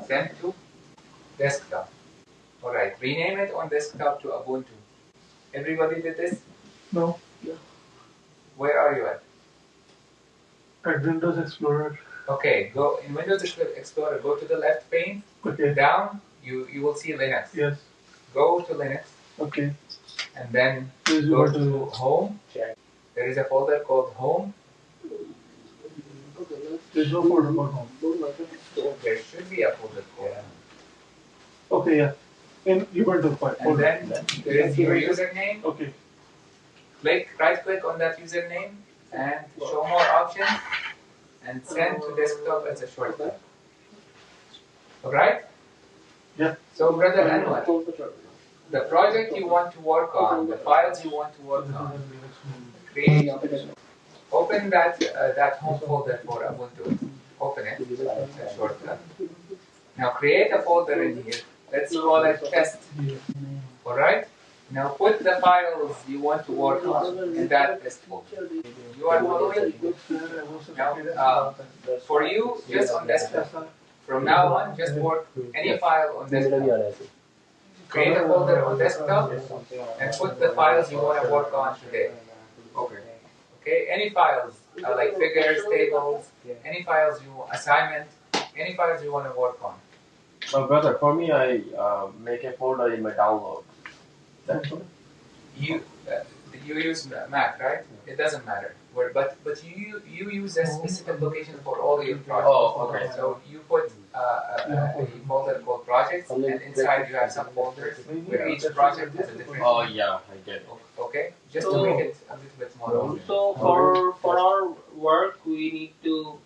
S1: send to desktop. Alright, rename it on desktop to Ubuntu. Everybody did this?
S8: No.
S1: Where are you at?
S8: At Windows Explorer.
S1: Okay, go in Windows Explorer, go to the left pane,
S8: Okay.
S1: down, you will see Linux.
S8: Yes.
S1: Go to Linux.
S8: Okay.
S1: And then
S8: Please
S1: go to Home. There is a folder called Home.
S8: There's no folder called Home.
S1: There should be a folder called Home.
S8: Okay, yeah. In Ubuntu file.
S1: And then there is your username.
S8: Okay.
S1: Right click on that username and show more options and send to desktop as a shortcut. Alright?
S8: Yeah.
S1: So brother Anwar, the project you want to work on, the files you want to work on, create, open that home folder for Ubuntu. Open it, a shortcut. Now create a folder in here. Let's call it test. Alright? Now put the files you want to work on in that test folder. You are following? Now, for you, just on desktop. From now on, just work any file on desktop. Create a folder on desktop and put the files you want to work on today. Okay, any files like figures, tables, any files assignment, any files you want to work on.
S5: My brother, for me, I make a folder in my download.
S1: You use Mac, right? It doesn't matter. But you use a specific location for all your projects.
S5: Oh, okay.
S1: So you put a folder called projects, and inside you have some folders where each project has a different.
S5: Oh yeah, I get it.
S1: Okay, just to make it a little bit more.
S2: So for our work, we need to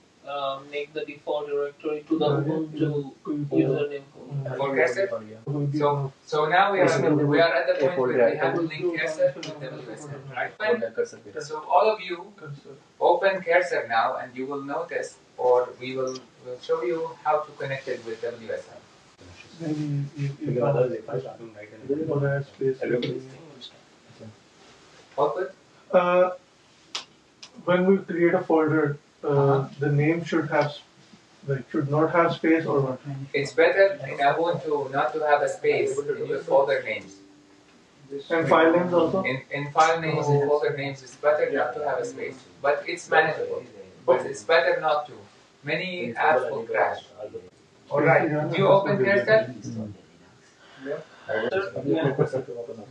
S2: make the default directory to the Ubuntu username.
S1: For cursor? So now we are at the point where we have to link cursor to WSL, right? So all of you open cursor now, and you will notice, or we'll show you how to connect it with WSL. Output?
S8: When we create a folder, the name should not have space or what?
S1: It's better in Ubuntu not to have a space in your folder names.
S8: And file names also?
S1: In file names and folder names, it's better not to have a space. But it's manageable. But it's better not to. Many apps will crash. Alright, do you open cursor?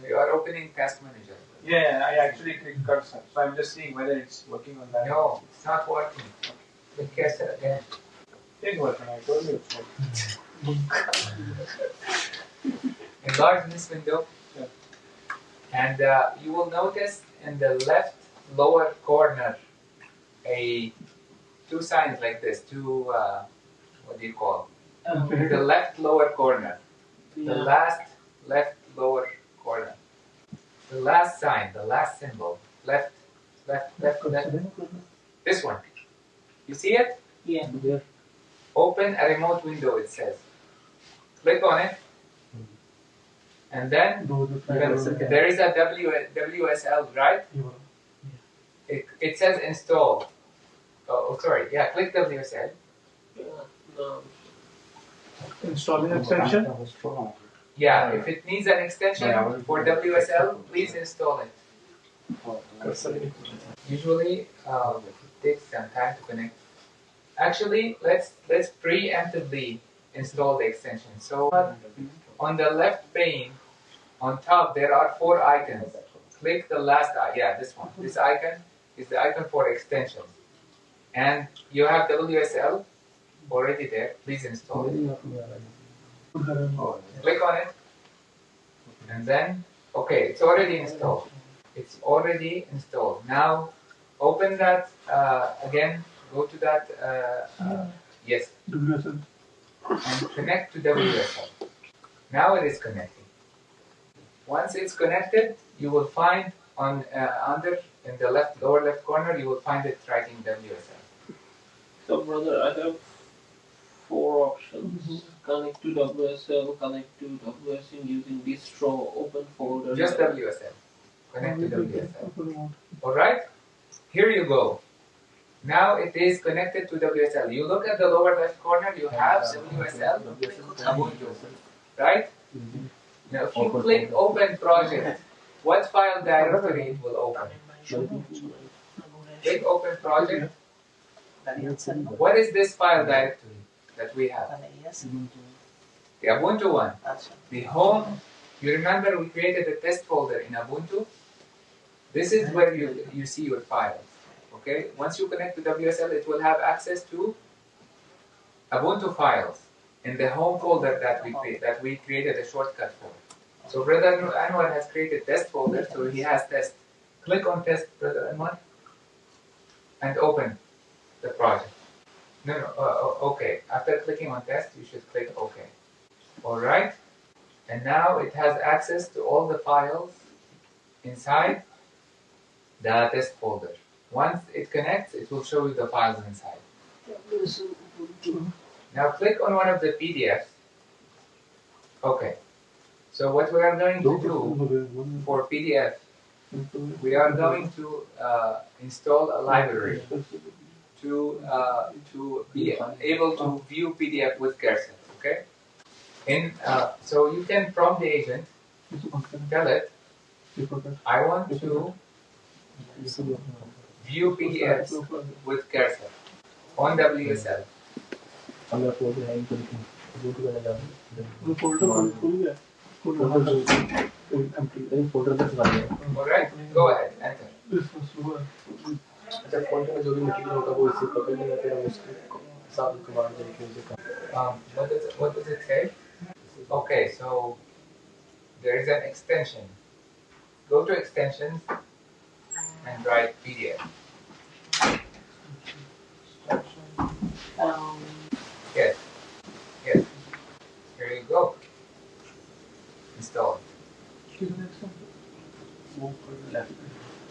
S1: You are opening Task Manager.
S8: Yeah, I actually clicked cursor. So I'm just seeing whether it's working on that.
S1: No, it's not working. Click cursor again.
S8: It's working, I told you it's working.
S1: Enlarge this window. And you will notice in the left lower corner two signs like this. What do you call? In the left lower corner. The last left lower corner. The last sign, the last symbol. Left. This one. You see it?
S2: Yeah.
S1: Open a remote window, it says. Click on it. And then there is a WSL, right? It says install. Oh, sorry. Yeah, click WSL.
S8: Installing extension?
S1: Yeah, if it needs an extension for WSL, please install it. Usually, it takes some time to connect. Actually, let's preemptively install the extension. So on the left pane, on top, there are 4 icons. Click the last icon. Yeah, this one. This icon is the icon for extensions. And you have WSL already there. Please install it. Click on it. And then, okay, it's already installed. It's already installed. Now, open that again. Go to that. Yes. And connect to WSL. Now it is connecting. Once it's connected, you will find on under in the lower left corner, you will find it tracking WSL.
S2: So brother, I have 4 options. Connect to WSL, connect to WSL using distro, open folder.
S1: Just WSL. Connect to WSL. Alright? Here you go. Now it is connected to WSL. You look at the lower left corner, you have WSL Ubuntu. Right? Now if you click open project, what file directory it will open? Click open project. What is this file directory that we have? The Ubuntu one. The home. You remember we created a test folder in Ubuntu? This is where you see your files. Okay? Once you connect to WSL, it will have access to Ubuntu files in the home folder that we created a shortcut for. So Brother Anwar has created test folder, so he has test. Click on test, Brother Anwar, and open the project. No, okay. After clicking on test, you should click OK. Alright? And now it has access to all the files inside the test folder. Once it connects, it will show you the files inside. Now click on one of the PDFs. Okay. So what we are going to do for PDF, we are going to install a library to be able to view PDF with cursor. Okay. So you can prompt the agent, tell it, I want to view PDFs with cursor on WSL. Alright, go ahead, enter. What does it say? Okay, so there is an extension. Go to extensions and write PDF. Yes. Yes. Here you go. Install.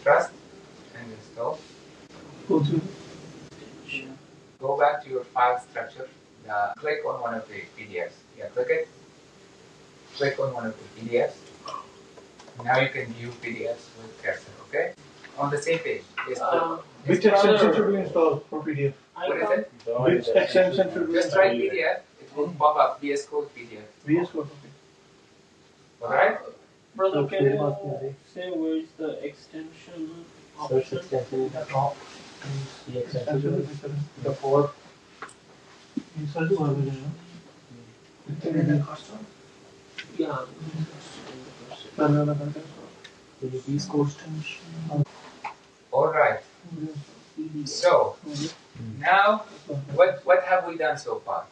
S1: Trust and install. Go back to your file structure. Click on one of the PDFs. Yeah, click it. Click on one of the PDFs. Now you can view PDFs with cursor, okay? On the same page. Yes,
S8: which extension should we install for PDF?
S1: What is it?
S8: Which extension should we
S1: Just
S8: install?
S1: write PDF. It will pop up VS Code PDF.
S8: VS Code, okay.
S1: Alright?
S2: Brother, can you say where is the extension option?
S4: Search extension in the top. The extension is the 4.
S8: Inside the version,
S2: Yeah.
S4: VS Code extension.
S1: Alright. So, now, what have we done so far?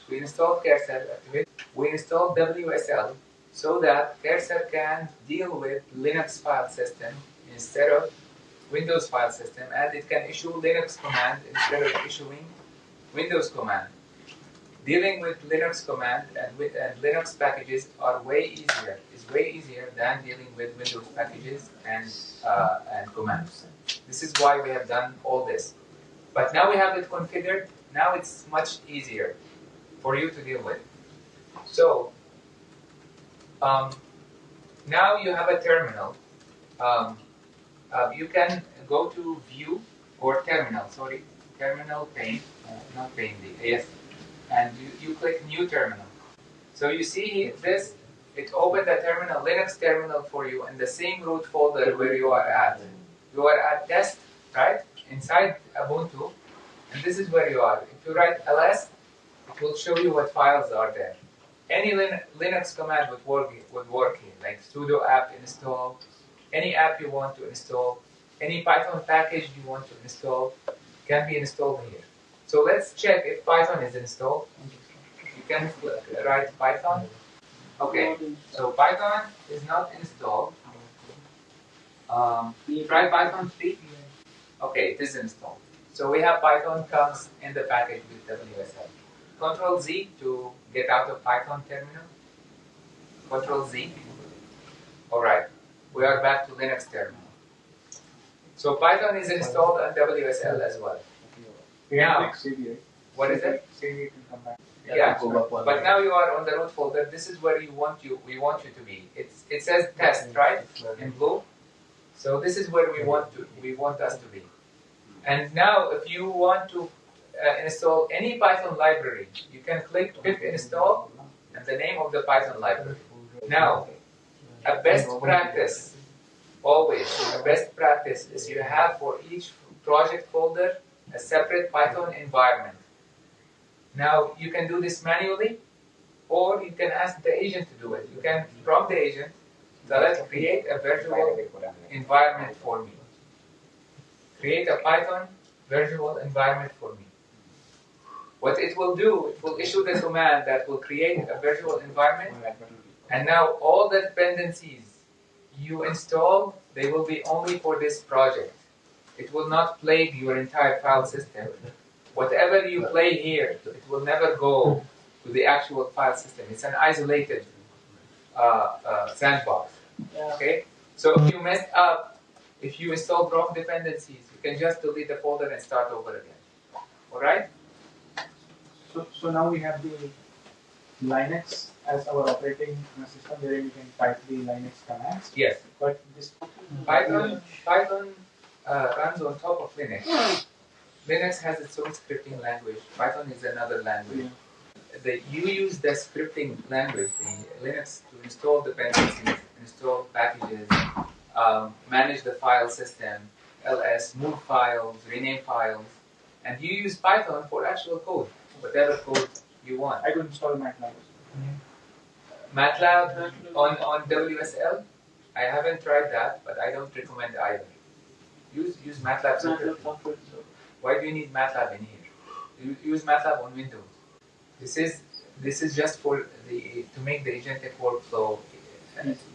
S1: We installed cursor, we installed WSL so that cursor can deal with Linux file system instead of Windows file system, and it can issue Linux command instead of issuing Windows command. Dealing with Linux command and Linux packages is way easier than dealing with Windows packages and commands. This is why we have done all this. But now we have it configured. Now it's much easier for you to deal with. So now you have a terminal. You can go to View or Terminal. Sorry, Terminal pane, not pane. Yes. And you click New Terminal. So you see this, it opened a terminal, Linux terminal for you in the same root folder where you are at. You are at test, right? Inside Ubuntu, and this is where you are. If you write ls, it will show you what files are there. Any Linux command would work here, like sudo apt install, any app you want to install, any Python package you want to install can be installed here. So let's check if Python is installed. You can write Python. Okay, so Python is not installed. Try Python 3. Okay, it is installed. So we have Python comes in the package with WSL. Control Z to get out of Python terminal. Control Z. Alright, we are back to Linux terminal. So Python is installed on WSL as well. Now, what is it? Yeah, but now you are on the root folder. This is where we want you to be. It says test, right? In blue. So this is where we want us to be. And now, if you want to install any Python library, you can click pip install and the name of the Python library. Now, a best practice, always, a best practice is you have for each project folder a separate Python environment. Now, you can do this manually, or you can ask the agent to do it. You can prompt the agent, so let's create a virtual environment for me. Create a Python virtual environment for me. What it will do, it will issue the command that will create a virtual environment, and now all the dependencies you install, they will be only for this project. It will not plague your entire file system. Whatever you play here, it will never go to the actual file system. It's an isolated sandbox. Okay? So if you mess up, if you install wrong dependencies, you can just delete the folder and start over again. Alright?
S8: So now we have the Linux as our operating system wherein you can type the Linux commands.
S1: Yes.
S8: But this
S1: Python runs on top of Linux. Linux has its own scripting language. Python is another language. You use the scripting language, the Linux, to install dependencies, install packages, manage the file system, ls, move files, rename files, and you use Python for actual code, whatever code you want.
S8: I could install MATLAB.
S1: MATLAB on WSL? I haven't tried that, but I don't recommend either. Use MATLAB separately. Why do you need MATLAB in here? Use MATLAB on Windows. This is just for to make the agentic workflow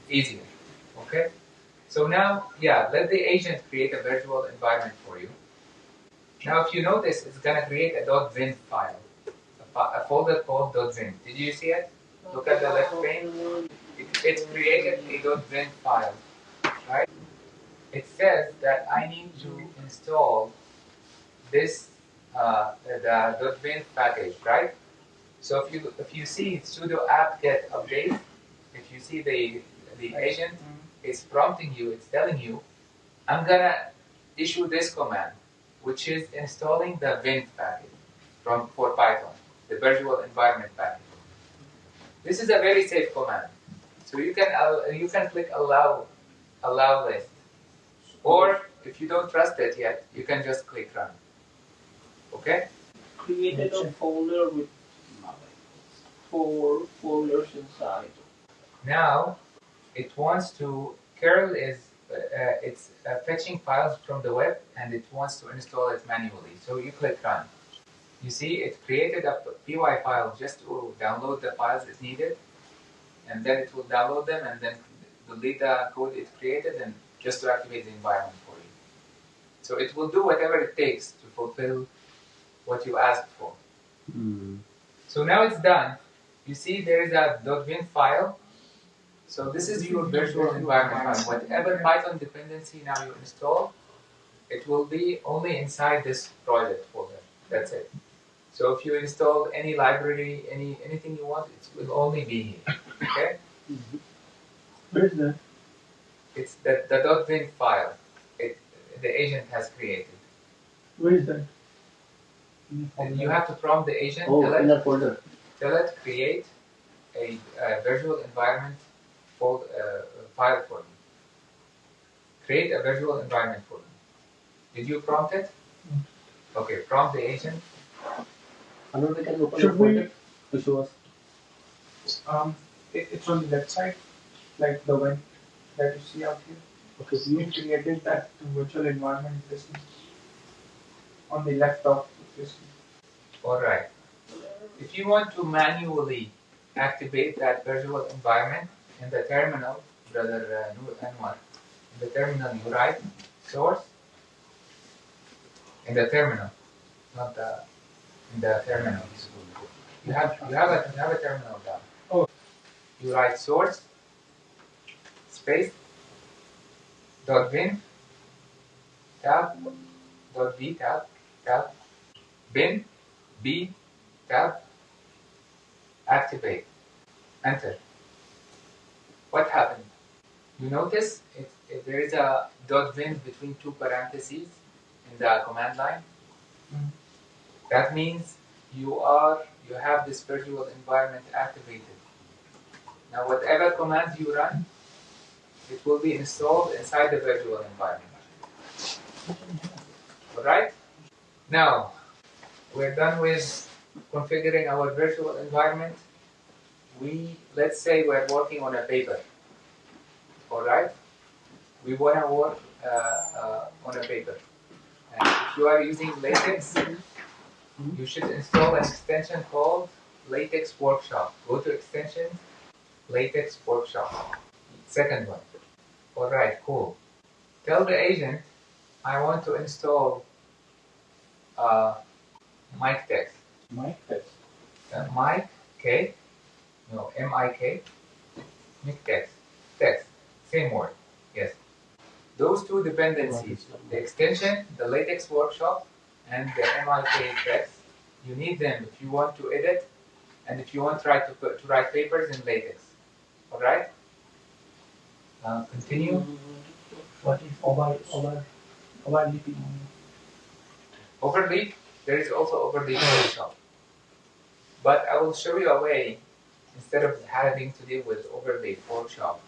S1: easier. Okay? So now, let the agent create a virtual environment for you. Now, if you notice, it's gonna create a .vin file, a folder called .vin. Did you see it? Look at the left pane. It's created a .vin file, right? It says that I need to install this the .vin package, right? So if you see sudo apt-get update, if you see the agent is prompting you, it's telling you, I'm gonna issue this command, which is installing the Vim package for Python, the virtual environment package. This is a very safe command. So you can click allow list, or if you don't trust it yet, you can just click run. Okay?
S2: Created a folder with 4 folders inside.
S1: Now, it wants to, curl is, it's fetching files from the web and it wants to install it manually. So you click run. You see, it created a py file just to download the files it needed, and then it will download them and then delete the code it created and just to activate the environment for you. So it will do whatever it takes to fulfill what you asked for. So now it's done. You see there is a .vim file. So this is your virtual environment file. Whatever Python dependency now you install, it will be only inside this project folder. That's it. So if you install any library, anything you want, it will only be here. Okay?
S8: Where is that?
S1: It's the .vim file the agent has created.
S8: Where is that?
S1: And you have to prompt the agent,
S9: in that folder.
S1: tell it create a virtual environment file for me. Create a virtual environment for me. Did you prompt it? Okay, prompt the agent.
S9: Another we can open
S8: Should
S9: the folder to show us.
S8: It's on the left side, like the one that you see out here.
S9: Okay,
S8: We created that virtual environment this on the left of this.
S1: Alright. If you want to manually activate that virtual environment in the terminal, brother Anwar, in the terminal you write source, in the terminal, not in the terminal. You have a terminal down.
S8: Oh.
S1: You write source space .vim tab .v tab bin b tab activate, enter. What happened? You notice there is a dot bin between two parentheses in the command line. That means you have this virtual environment activated. Now whatever commands you run, it will be installed inside the virtual environment. Alright? Now, we're done with configuring our virtual environment. Let's say we're working on a paper. Alright? We want to work on a paper. And if you are using LaTeX, you should install an extension called LaTeX Workshop. Go to extension, LaTeX Workshop. Second one. Alright, cool. Tell the agent, I want to install mic text.
S7: Mic text.
S1: Mic, K, no, M-I-K, mic text. Text, same word, yes. Those two dependencies, the extension, the LaTeX Workshop, and the MIK text, you need them if you want to edit and if you want to write papers in LaTeX. Alright? Continue.
S9: What is overleaping?
S1: Overleap, there is also Overleap Workshop. But I will show you a way, instead of having to deal with Overleap Workshop,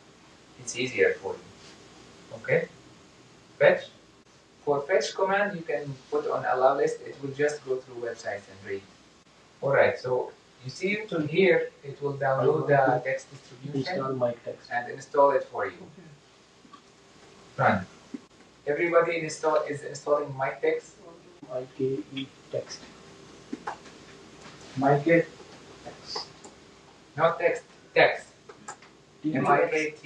S1: it's easier for you. Okay? Fetch. For fetch command, you can put on allow list, it will just go through websites and read. Alright, so you see here, it will download the text distribution and install it for you. Run. Everybody is installing MyText.
S9: MIKE text.
S8: MIK text.
S1: Not text, text. MIKTEX.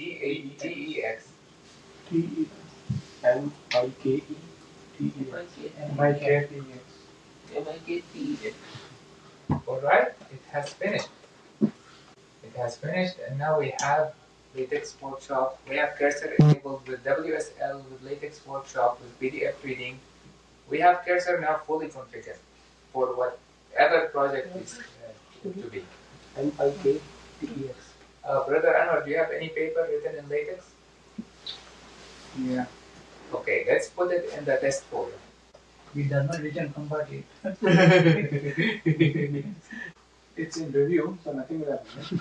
S9: MIKTEX.
S1: Alright, it has finished. It has finished, and now we have LaTeX Workshop. We have cursor enabled with WSL, with LaTeX Workshop, with PDF reading. We have cursor now fully configured for whatever project is to be.
S9: MIKTEX.
S1: Brother Anwar, do you have any paper written in LaTeX?
S8: Yeah.
S1: Okay, let's put it in the test folder.
S4: We does not written convert it.
S8: It's in review, so nothing will happen.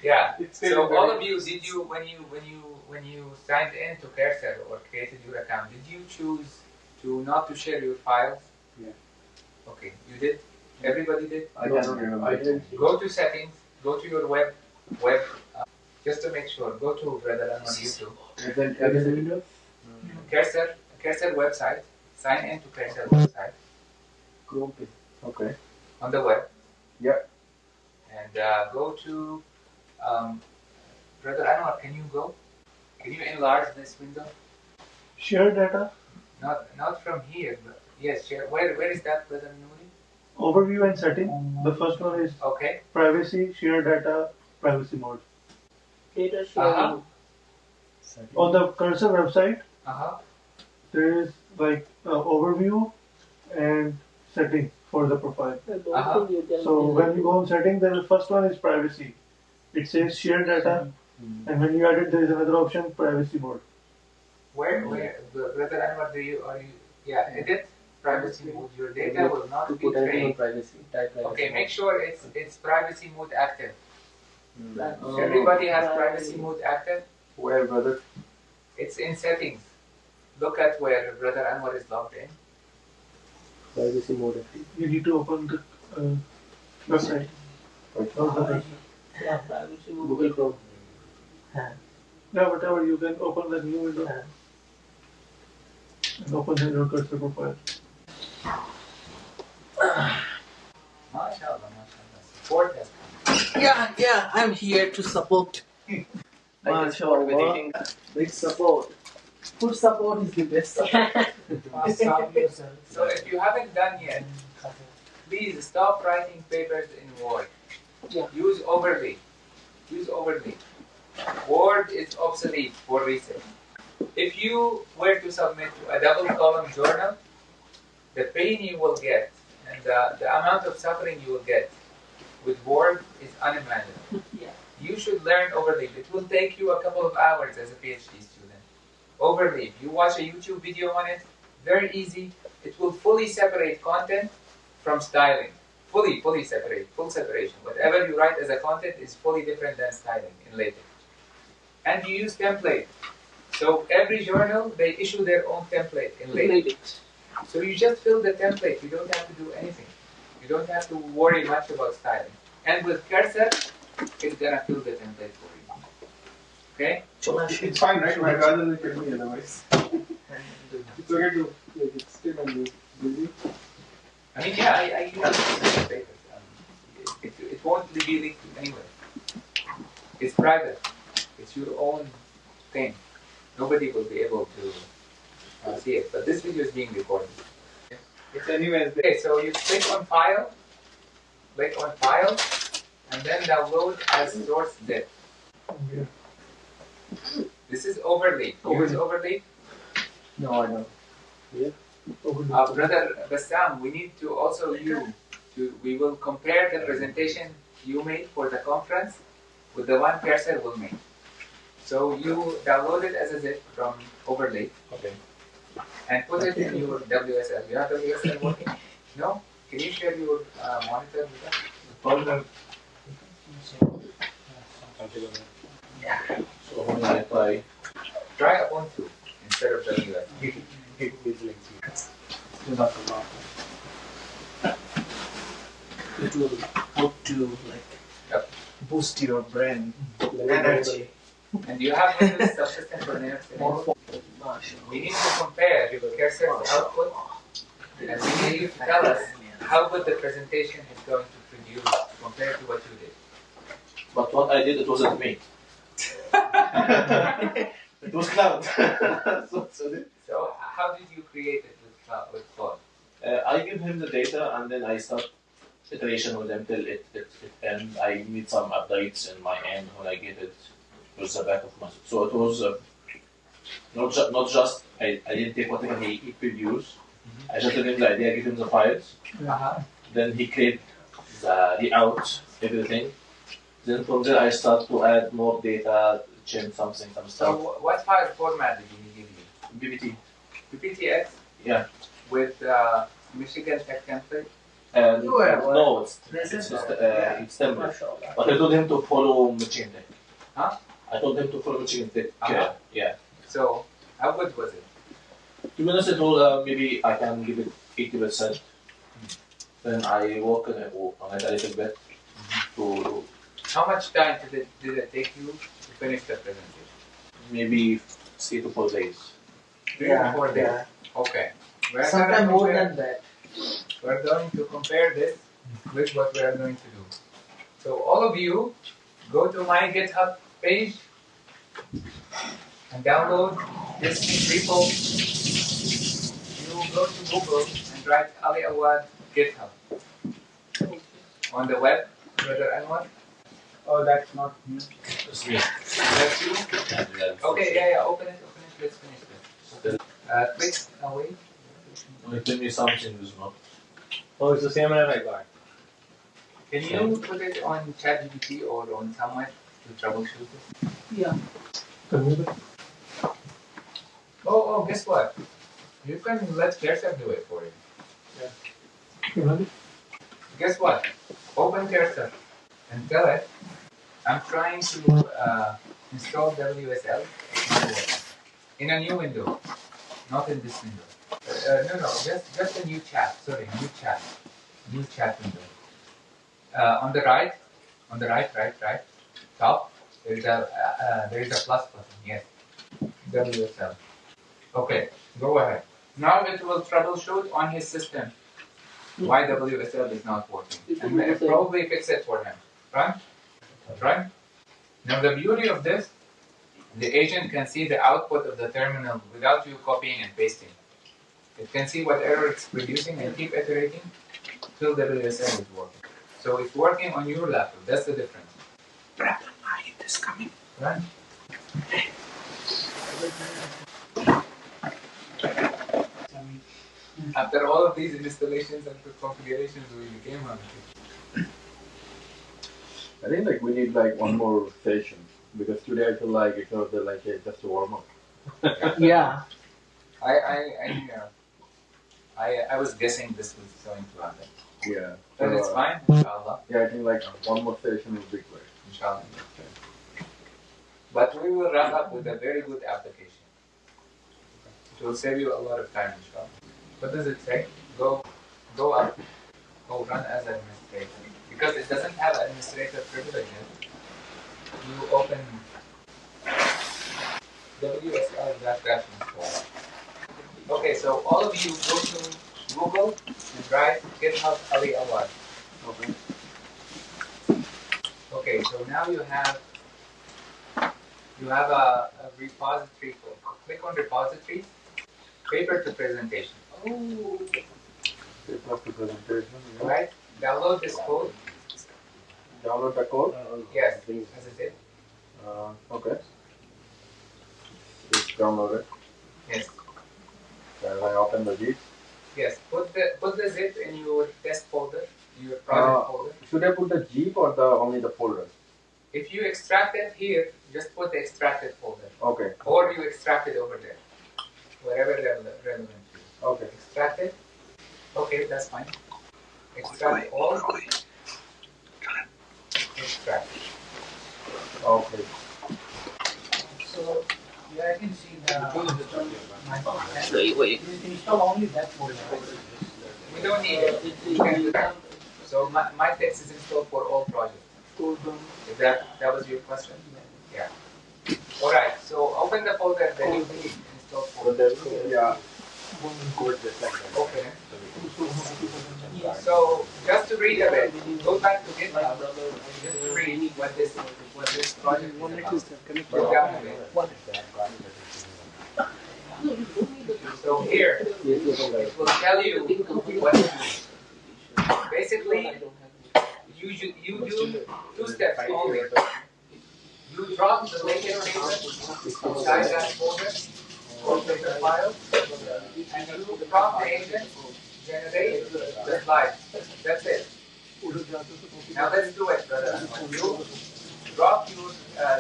S1: Yeah.
S8: It's still
S1: So all of you, did you when you signed in to Cursor or created your account, did you choose to not to share your files?
S8: Yeah.
S1: Okay, you did. Everybody did.
S7: I don't remember.
S9: I didn't.
S1: Go to settings. Go to your web. Just to make sure. Go to Brother Anwar YouTube.
S7: Is it Windows?
S1: Cursor website. Sign in to Cursor website
S9: Chrome page.
S7: Okay.
S1: on the web.
S7: Yep.
S1: And go to Brother Anwar. Can you go? Can you enlarge this window?
S10: Share data,
S1: Not from here, but yes, share. Where is that, Brother Nouri?
S10: overview and setting. The first one is
S1: Okay.
S10: privacy, share data, privacy mode.
S9: Data sharing.
S10: On the cursor website,
S1: Uh-huh.
S10: there is like overview and setting for the profile. So when you go on setting, the first one is privacy. It says share data, and when you add it, there is another option, privacy mode.
S1: Where, Brother Anwar, edit privacy mode. Your data will not
S9: To
S1: be
S9: put anything on
S1: trained.
S9: privacy. Type privacy.
S1: Okay, make sure it's privacy mode active.
S9: Oh.
S1: Everybody has privacy mode active.
S7: Where, brother?
S1: It's in settings. Look at where Brother Anwar is logged in.
S9: Privacy mode active.
S10: You need to open the website.
S9: Yeah, privacy mode. Google Chrome.
S10: Yeah, whatever, you can open the new window and open your cursor profile.
S1: MashaAllah. Support has come.
S11: Yeah, I'm here to support.
S9: I can support with eating.
S11: Big support. Food support is the best support.
S1: So if you haven't done yet, please stop writing papers in Word.
S11: Yeah.
S1: Use overlay. Word is obsolete for research. If you were to submit to a double column journal, the pain you will get and the amount of suffering you will get with Word is unimaginable.
S11: Yeah.
S1: You should learn Overleaf. It will take you a couple of hours as a PhD student. Overleaf. You watch a YouTube video on it, very easy. It will fully separate content from styling. Fully separate, full separation. Whatever you write as a content is fully different than styling in LaTeX. And you use template. So every journal, they issue their own template in LaTeX. So you just fill the template. You don't have to do anything. You don't have to worry much about styling. And with Cursor, it's gonna fill the template for you. Okay?
S8: It's fine, right? My rather than tell me otherwise. It's okay to like extend and busy.
S1: I mean, yeah, I use it. It won't be linked anywhere. It's private. It's your own thing. Nobody will be able to see it. But this video is being recorded.
S8: It's anyways.
S1: Okay, so you click on File, and then download as source zip.
S8: Yeah.
S1: This is Overleaf. Use Overleaf.
S8: No, I don't.
S9: Yeah.
S1: Brother Bassam, we need to also we will compare the presentation you made for the conference with the one Cursor will make. So you download it as a zip from Overleaf.
S3: Okay.
S1: And put it in your WSL. You have WSL working? No? Can you share your monitor with us?
S3: Problem.
S1: Yeah.
S3: So when I try.
S1: Try Ubuntu instead of WSL.
S11: It will help to like boost your brain energy.
S1: And you have Windows subsystem for Linux enabled? We need to compare Cursor's output, and we need you to tell us how good the presentation is going to produce compared to what you did.
S3: But what I did, it wasn't me. It was cloud.
S1: So how did you create it with Claude?
S3: I give him the data and then I start iteration with him till it ends. I need some updates in my end when I get it with the back of my. So it was not just I didn't take whatever he produced. I just gave him the idea, give him the files. Then he created the layout, everything. Then from there I start to add more data, change some stuff.
S1: So what file format did he give you?
S3: BBT.
S1: PPTX?
S3: Yeah.
S1: With Michigan Tech template?
S3: No, it's template. But I told him to follow Michigan Tech.
S1: Huh?
S3: I told him to follow Michigan Tech. Yeah.
S1: So how good was it?
S3: To be honest, I told maybe I can give it 80%. Then I work on it a little bit. To
S1: how much time did it take you to finish the presentation?
S3: Maybe 3 to 4 days.
S1: 3 to 4 days. Okay.
S11: Sometimes more than that.
S1: We're going to compare this with what we are going to do. So all of you, go to my GitHub page and download this repo. You go to Google and write Ali Awad GitHub. On the web, Brother Anwar.
S8: Oh, that's not me.
S3: That's me.
S1: That's you? Okay, yeah, open it, let's finish this. Click away.
S3: Tell me something is not.
S5: Oh, it's the same as I got.
S1: Can you put it on ChatGPT or on somewhere to troubleshoot it?
S11: Yeah.
S1: Oh, guess what? You can let Cursor do it for you.
S10: Yeah.
S1: Guess what? Open Cursor and tell it, I'm trying to install WSL in a new window, not in this window. No, just a new chat. Sorry, new chat window. On the right, top, there is a plus button. Yes, WSL. Okay, go ahead. Now it will troubleshoot on his system why WSL is not working, and probably fix it for him. Right? Now the beauty of this, the agent can see the output of the terminal without you copying and pasting. It can see what error it's producing and keep iterating till WSL is working. So it's working on your laptop. That's the difference.
S11: It is coming.
S1: Right? After all of these installations and configurations, we became hungry.
S12: I think like we need like one more session because today I feel like it's sort of like just a warm up.
S2: Yeah.
S1: I was guessing this was going to happen.
S12: Yeah.
S1: But it's fine, inshallah.
S12: Yeah, I think like one more session would be great.
S1: Inshallah. But we will wrap up with a very good application. It will save you a lot of time, inshallah. What does it say? Go up. Go run as administrator. Because it doesn't have administrator privileges. You open WSL-install. Okay, so all of you go to Google and write GitHub Ali Awad.
S12: Okay.
S1: Okay, so now you have a repository. Click on repositories. Paper to presentation.
S12: Oh. Paper to presentation. Yeah.
S1: Right. Download this code.
S12: Download the code.
S1: Yes. As it is.
S12: Okay. It's downloaded.
S1: Yes.
S12: Can I open the zip?
S1: Yes. Put the zip in your test folder, your project folder.
S12: Should I put the zip or only the folder?
S1: If you extract it here, just put the extracted folder.
S12: Okay.
S1: Or you extract it over there, wherever relevant to you.
S12: Okay.
S1: Extract it. Okay, that's fine. Extract all. Extract.
S12: Okay.
S4: So yeah, I can see the
S2: Wait.
S4: install only that folder.
S1: We don't need it. You can do that. So my text is installed for all projects. If that was your question? Yeah. All right. So open the folder that you need install folder.
S12: Yeah.
S1: Open it. So just to read a bit, go back to GitHub. Just to read what this project is about. Go down a bit. So here, it will tell you what to do. Basically, you do two steps only. You drop the latest paper inside that folder or paper file, and you prompt the agent generate the slide. That's it. Now let's do it, brother. You drop your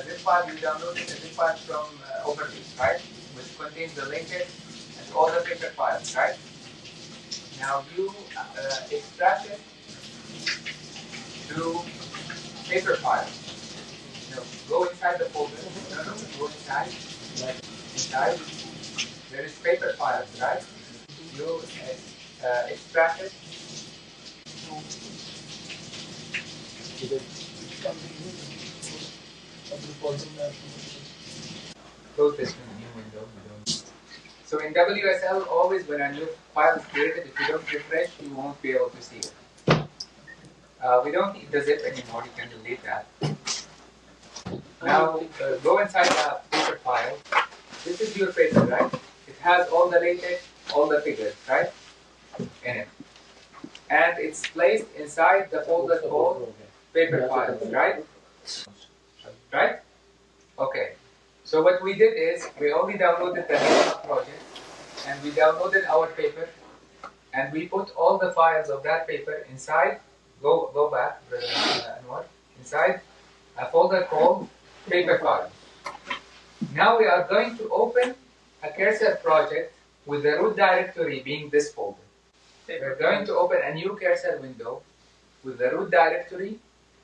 S1: zip file. You downloaded the zip file from Overview, right? Which contains the latest and all the paper files, right? Now you extract it to paper files. Go inside the folder. Go inside. Inside. There is paper files, right? You extract it. Close this new window. So in WSL, always when a new file is created, if you don't refresh, you won't be able to see it. We don't need the zip anymore. You can delete that. Now go inside the paper file. This is your paper, right? It has all the latex, all the figures, right? In it. And it's placed inside the folder called paper files, right? Right? Okay. So what we did is we only downloaded the GitHub project and we downloaded our paper and we put all the files of that paper inside. Go back, Anwar. Inside a folder called paper files. Now we are going to open a cursor project with the root directory being this folder. We're going to open a new cursor window with the root directory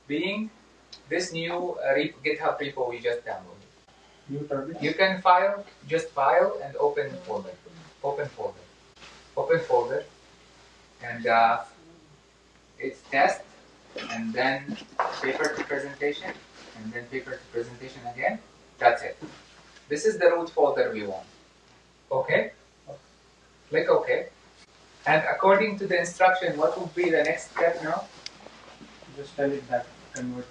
S1: being this new GitHub repo we just downloaded. You can just file and open folder. Open folder. Open folder. And it's test, and then paper to presentation, and then paper to presentation again. That's it. This is the root folder we want. Okay? Click OK. And according to the instruction, what would be the next step now?
S8: Just tell it that convert.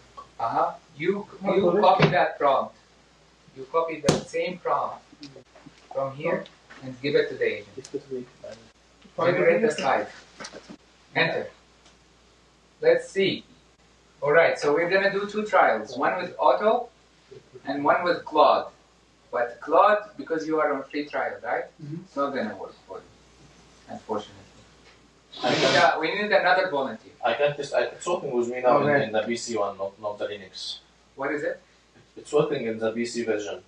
S1: You copy that prompt. You copy the same prompt from here and give it to the agent. Generate the slide. Enter. Let's see. Alright, so we're going to do two trials. One with Auto and one with Claude. But Claude, because you are on free trial, right? It's not going to work for you, unfortunately. We need another volunteer.
S3: I can't just. It's working with me now in the PC one, not the Linux.
S1: What is it?
S3: It's working in the PC version.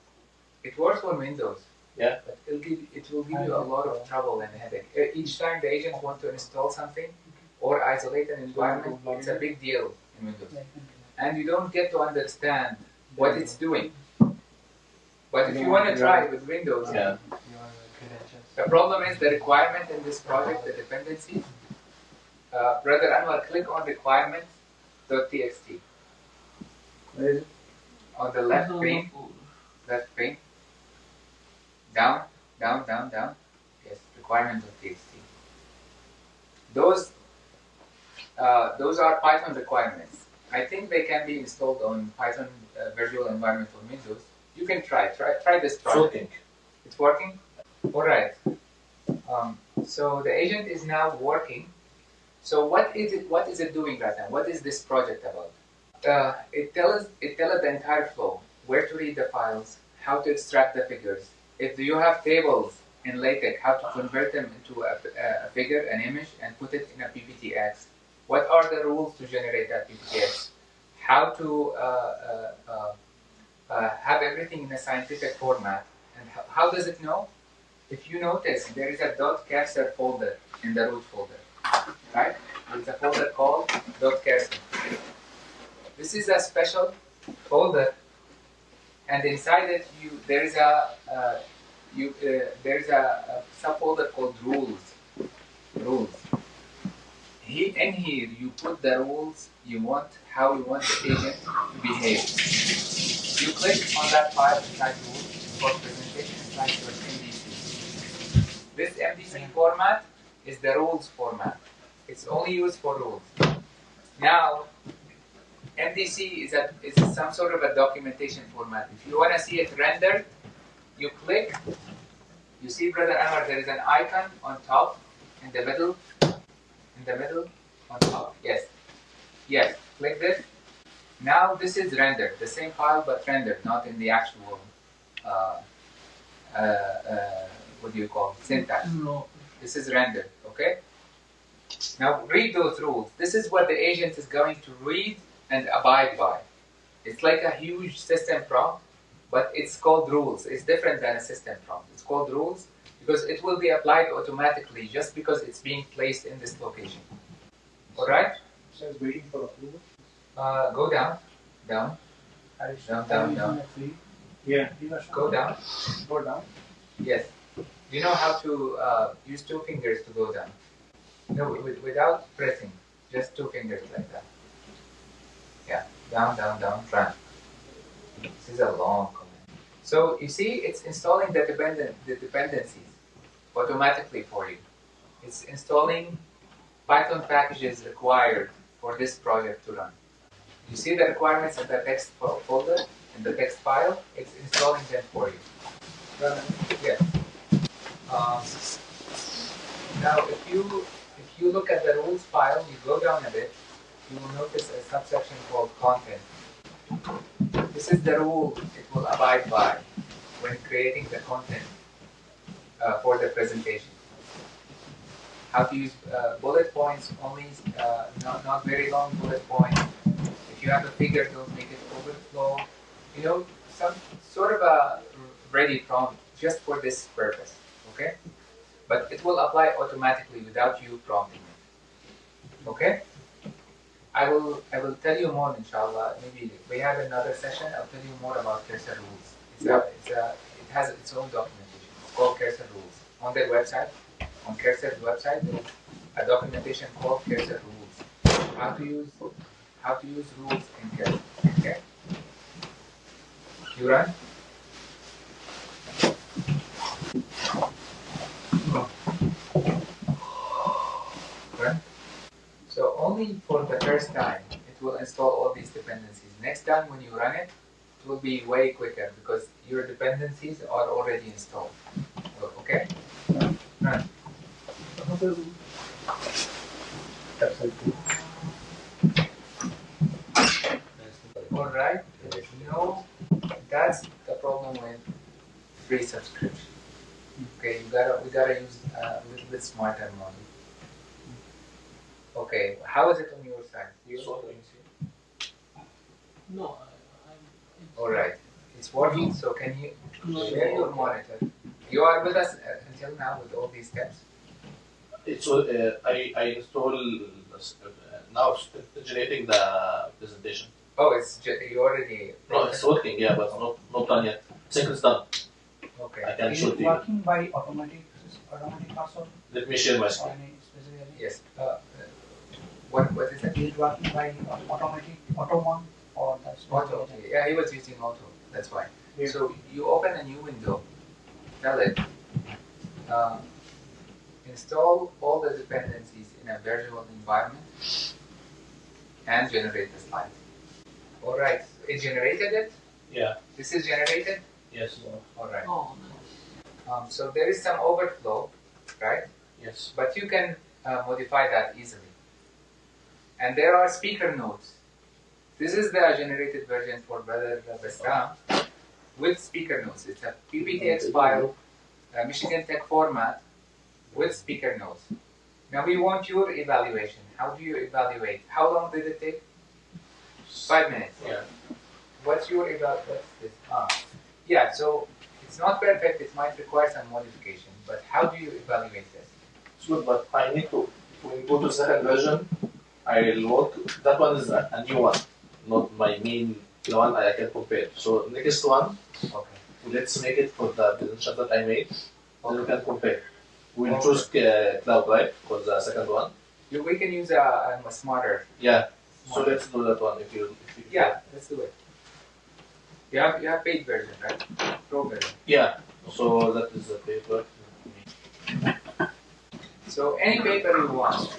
S1: It works on Windows.
S3: Yeah.
S1: But it will give you a lot of trouble and headache. Each time the agent wants to install something or isolate an environment, it's a big deal in Windows. And you don't get to understand what it's doing. But if you want to try it with Windows, the problem is the requirement in this project, the dependencies. Brother Anwar, click on requirements.txt.
S6: Where is it?
S1: On the left pane. Down. Yes, requirements.txt. Those are Python requirements. I think they can be installed on Python virtual environment on Windows. You can try this project. It's working? All right. So the agent is now working. So what is it doing right now? What is this project about? It tells the entire flow, where to read the files, how to extract the figures. If you have tables in LaTeX, how to convert them into a figure, an image, and put it in a PPTX. What are the rules to generate that PPTX? How to have everything in a scientific format. And how does it know? If you notice, there is a .cursor folder in the root folder, right? There's a folder called .cursor. This is a special folder, and inside it there is a subfolder called rules. In here you put the rules how you want the agent to behave. You click on that file inside rules for presentation inside your MDC. This MDC format is the rules format. It's only used for rules. Now, MDC is some sort of a documentation format. If you want to see it rendered, you click. You see, Brother Anwar, there is an icon on top, in the middle, on top. Yes. Click this. Now this is rendered, the same file but rendered, not in the actual what do you call it? Syntax. No. This is rendered. Okay. Now read those rules. This is what the agent is going to read and abide by. It's like a huge system prompt, but it's called rules. It's different than a system prompt. It's called rules because it will be applied automatically just because it's being placed in this location. All right?
S8: It says waiting for approval.
S1: Go down. Down.
S8: Yeah.
S1: Go down.
S8: Go down.
S1: Yes. You know how to use two fingers to go down. No, without pressing. Just two fingers like that. Yeah. Down, run. This is a long command. So you see, it's installing the dependencies automatically for you. It's installing Python packages required for this project to run. You see the requirements in the text folder, in the text file, it's installing them for you. Yes. Now, if you look at the rules file, you go down a bit, you will notice a subsection called content. This is the rule it will abide by when creating the content for the presentation. How to use bullet points only, not very long bullet points. If you have a figure, don't make it overflow. You know, some sort of a ready prompt just for this purpose, okay? But it will apply automatically without you prompting it, okay? I will tell you more, inshallah. Maybe we have another session. I'll tell you more about cursor rules. It has its own documentation. It's called cursor rules. On their website, on Cursor's website, there is a documentation called cursor rules. How to use rules in Cursor. Okay. You run. Run. So only for the first time it will install all these dependencies. Next time when you run it, it will be way quicker because your dependencies are already installed. Okay? Run. Alright, that's the problem with free subscription. Okay, we gotta use a little bit smarter model. Okay, how is it on your side? You
S2: No,
S1: all right, it's working. So can you share your monitor? You are with us until now with all these steps.
S3: It's I install now it's generating the presentation.
S1: Oh, it's you already.
S3: No, it's working. Yeah, but not done yet. Second it's done.
S1: Okay.
S3: I can
S4: Is
S3: show
S4: it
S3: to you.
S4: working by automatic also?
S3: Let me share my screen.
S1: Yes. What is that?
S4: Is it working by automatic auto one or that's
S1: Auto. Yeah, he was using auto. That's why. So you open a new window. Tell it. Install all the dependencies in a virtual environment and generate the slide. All right. It generated it.
S3: Yeah.
S1: This is generated.
S3: Yes.
S1: All right.
S2: Oh,
S1: So there is some overflow, right?
S3: Yes.
S1: But you can modify that easily. And there are speaker notes. This is the generated version for Brother Bassam with speaker notes. It's a PPTX file, Michigan Tech format with speaker notes. Now we want your evaluation. How do you evaluate? How long did it take? 5 minutes.
S3: Yeah.
S1: What's your evaluation? What's this? Yeah, so it's not perfect. It might require some modification. But how do you evaluate this?
S3: It's good, but I need to, when you go to second version, I load, that one is a new one, not my main, the one I can compare. So next one,
S1: okay.
S3: Let's make it for the presentation that I made, then we can compare. We'll choose cloud, right, for the second one.
S1: We can use a smarter.
S3: Yeah, so let's do that one if you
S1: yeah, let's do it. You have paid version, right? Pro version.
S3: Yeah, so that is the paper.
S1: So any paper you want,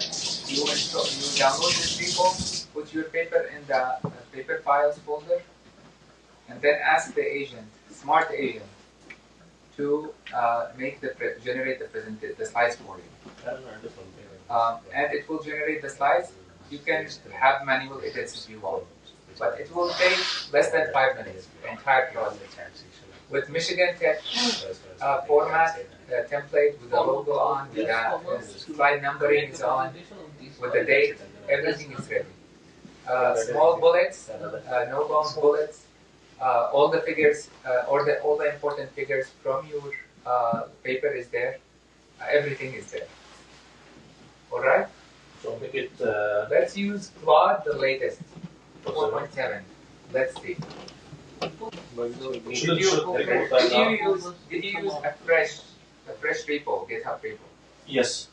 S1: you download this repo, put your paper in the paper files folder, and then ask the agent, smart agent, to generate the slides for you. And it will generate the slides. You can have manual edits if you want, but it will take less than 5 minutes. The entire process. With Michigan Tech format, the template with the logo on, with the slide numbering is on, with the date, everything is ready. Small bullets, no bound bullets, all the figures, all the important figures from your paper is there. Everything is there. All right.
S3: So make it.
S1: Let's use Claude, the latest, 4.7. Let's see. Did you use a fresh repo, GitHub repo?
S3: Yes.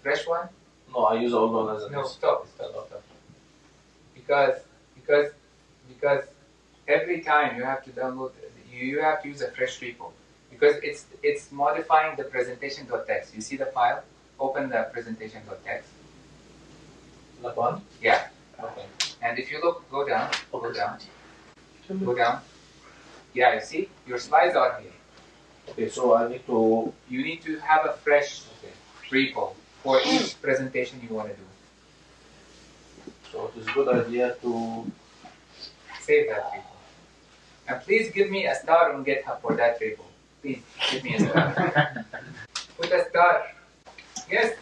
S1: Fresh one?
S3: No, I use old one as a
S1: No, stop. Because every time you have to download, you have to use a fresh repo because it's modifying the presentation.txt. You see the file? Open the presentation.txt.
S3: That one?
S1: Yeah.
S3: Okay.
S1: And if you look, go down. Go down. Yeah, you see? Your slides are here.
S3: Okay, so I need to...
S1: You need to have a fresh repo for each presentation you want to do.
S3: So it is a good idea to...
S1: Save that repo. And please give me a star on GitHub for that repo. Please, give me a star. Put a star. Yes.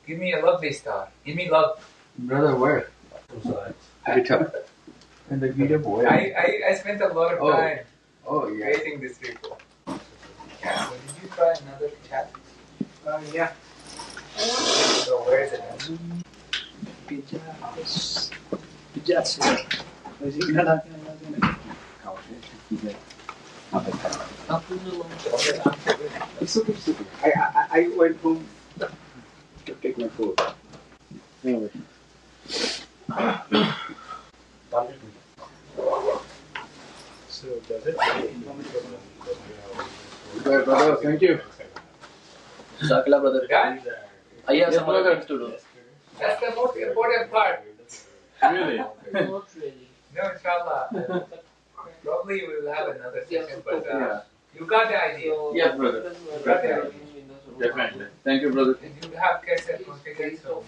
S1: Give me a lovely star. Give me love.
S5: Brother, where? In the GitHub where?
S1: I spent a lot of time
S5: yeah.
S1: creating this repo. Yeah, so did you try another chat?
S4: Yeah.
S1: So where is it?
S6: It's okay. I went home to take my food. Anyway.
S7: So does it?
S5: Brother, thank you.
S9: Jazakallah, brother.
S1: Done?
S9: I have some other things to do.
S1: That's the most important part.
S5: Really?
S2: Not really.
S1: No, inshallah. Probably we will have another session, but you got the idea.
S5: Yes, brother.
S1: You got the idea.
S5: Definitely. Thank you, brother.
S1: And you have cassette configured, so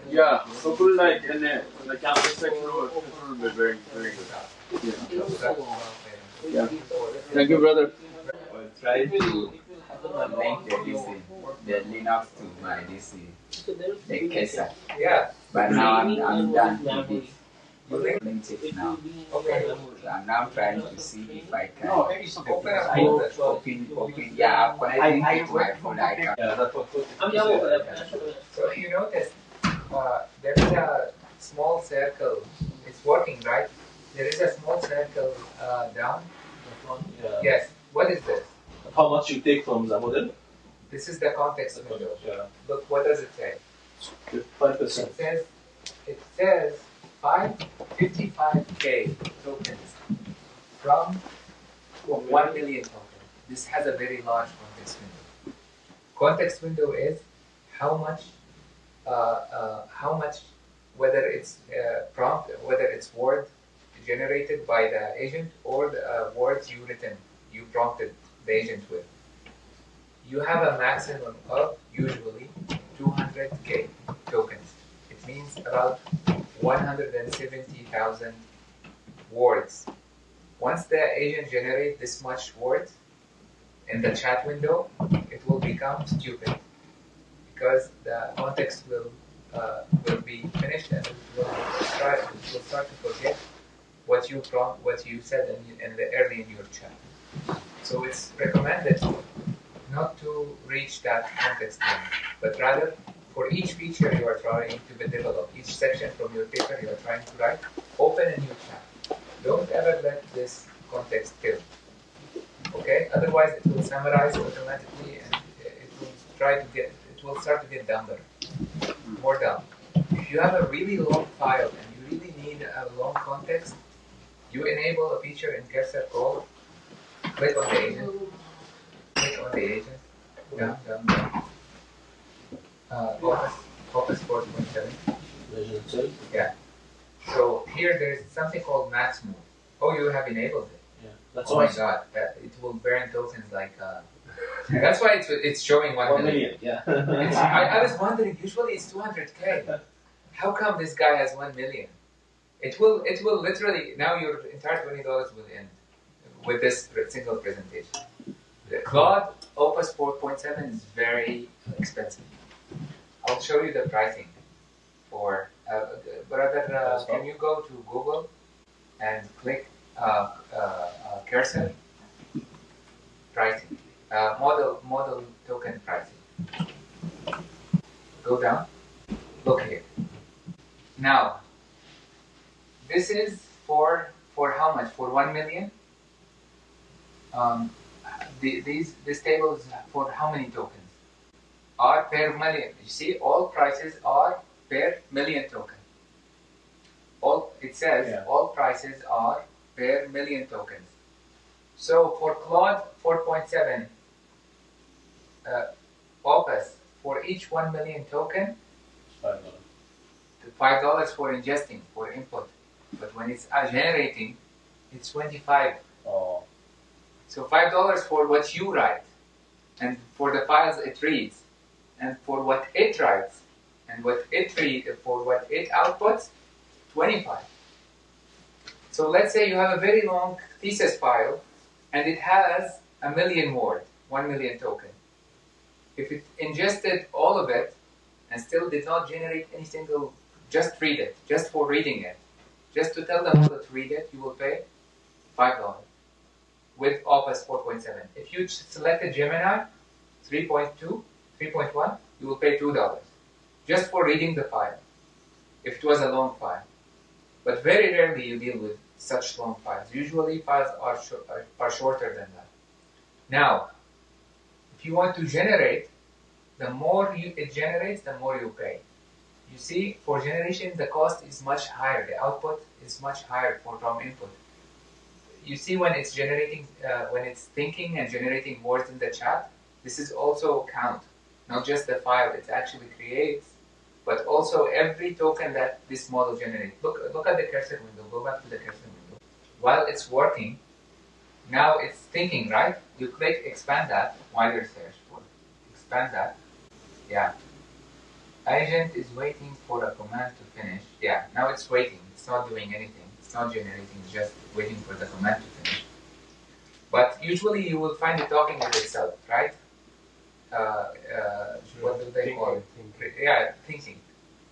S5: Yeah, hopefully like in the campus section it will be very, very good. Yeah. Thank you, brother.
S1: I'll try to link the DC, the Linux to my DC, the Kesa.
S2: Yeah.
S1: But now I'm done with it. You linked it now. Okay. So I'm now trying to see if I can open, yeah, I'm connecting it to my phone icon.
S3: Yeah, that's what
S1: So you notice there is a small circle. It's working, right? There is a small circle down.
S3: Yeah.
S1: Yes. What is this?
S3: How much you take from the model?
S1: This is the context window.
S3: Yeah.
S1: Look, what does it say?
S3: 5%.
S1: It says 55K tokens from 1 million tokens. This has a very large context window. Context window is how much, whether it's prompt, whether it's word generated by the agent or the words you prompted the agent with. You have a maximum of usually 200K tokens. It means about 170,000 words. Once the agent generates this much words in the chat window, it will become stupid because the context will be finished and it will start to forget what you said in the early in your chat. So it's recommended not to reach that context limit, but rather for each feature you are trying to develop, each section from your paper you are trying to write, open a new chat. Don't ever let this context kill. Okay? Otherwise it will summarize automatically and it will start to get dumber. More dumb. If you have a really long file and you really need a long context, you enable a feature in Cursor called click on the agent. Click on the agent. Down. Focus 4.7. Yeah. So here there is something called max move. Oh, you have enabled it.
S3: Yeah. That's
S1: oh my god, it will burn tokens like. That's why it's showing 1 million.
S3: Yeah.
S1: I was wondering. Usually it's 200K. How come this guy has 1 million? It will literally now your entire $20 will end with this single presentation. The Claude Opus 4.7 is very expensive. I'll show you the pricing for. Brother, can you go to Google and click cursor pricing, model token pricing. Go down. Look here. Now, this is for how much? For 1 million. This table is for how many tokens? Are per million. You see, all prices are per million token. It says all prices are per million tokens. So for Claude 4.7 Opus, for each 1 million token, $5 for ingesting, for input. But when it's generating, it's 25.
S3: Oh.
S1: So $5 for what you write, and for the files it reads, and for what it writes, and what it for what it outputs, 25. So let's say you have a very long thesis file, and it has 1 million words, 1 million token. If it ingested all of it, and still did not generate any single, just read it, just for reading it, just to tell the model to read it, you will pay $5 with Opus 4.7. If you selected Gemini 3.2, 3.1, you will pay $2 just for reading the file, if it was a long file. But very rarely you deal with such long files. Usually files are shorter than that. Now, if you want to generate, the more it generates, the more you pay. You see, for generation, the cost is much higher. The output is much higher from input. You see, when it's generating, when it's thinking and generating words in the chat, this is also count, not just the file it actually creates, but also every token that this model generates. Look at the cursor window. Go back to the cursor window. While it's working, now it's thinking, right? You click expand that, wider search for expand that. Yeah. Agent is waiting for a command to finish. Yeah, now it's waiting. It's not doing anything. It's not generating, it's just waiting for the command to finish. But usually you will find it talking with itself, right? what do they call it? Yeah, thinking.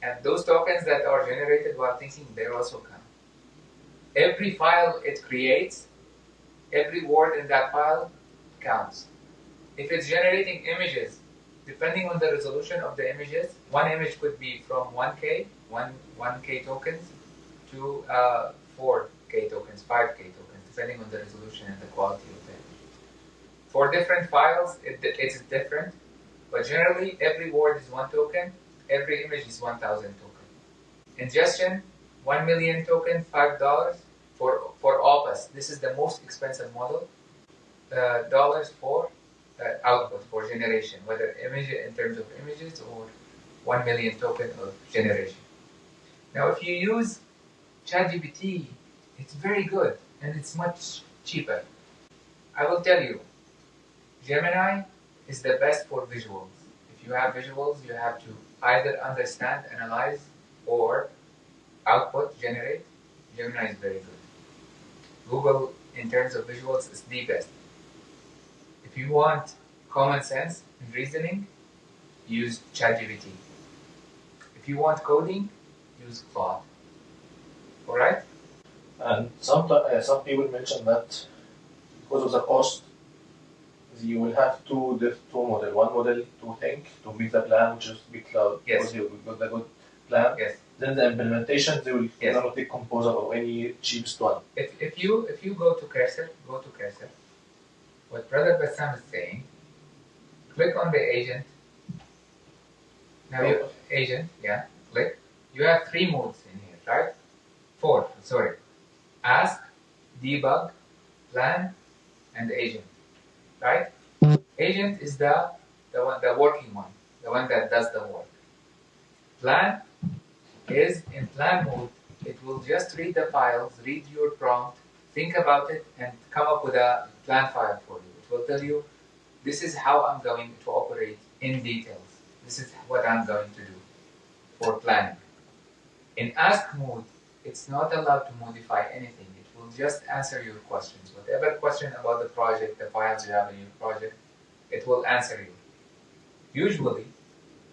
S1: And those tokens that are generated while thinking, they also count. Every file it creates, every word in that file counts. If it's generating images, depending on the resolution of the images, one image could be from 1K, 1K tokens, to 4K tokens, 5K tokens, depending on the resolution and the quality of the image. For different files, it's different, but generally every word is 1 token, every image is 1,000 tokens. Ingestion, 1 million token, $5 for Opus. This is the most expensive model. Dollars for output, for generation, whether image in terms of images or 1 million token of generation. Now, if you use ChatGPT, it's very good and it's much cheaper. I will tell you, Gemini is the best for visuals. If you have visuals, you have to either understand, analyze, or output, generate. Gemini is very good. Google, in terms of visuals, is the best. If you want common sense and reasoning, use ChatGPT. If you want coding, use Claude. Alright?
S3: And some people mention that because of the cost, you will have two models. One model to think, to make the plan, which is big cloud,
S1: yes.
S3: Because you got the good plan.
S1: Yes.
S3: Then the implementation, they will not take composer or any cheapest one.
S1: If you go to Cursor, what Brother Bassam is saying, click on the agent. Now you agent, click. You have 3 modes in here, right? 4, sorry. Ask, debug, plan, and agent, right? Agent is the working one, the one that does the work. Plan is in plan mode. It will just read the files, read your prompt, think about it, and come up with a plan file for you. It will tell you, this is how I'm going to operate in details. This is what I'm going to do for planning. In ask mode, it's not allowed to modify anything. It will just answer your questions. Whatever question about the project, the files you have in your project, it will answer you. Usually,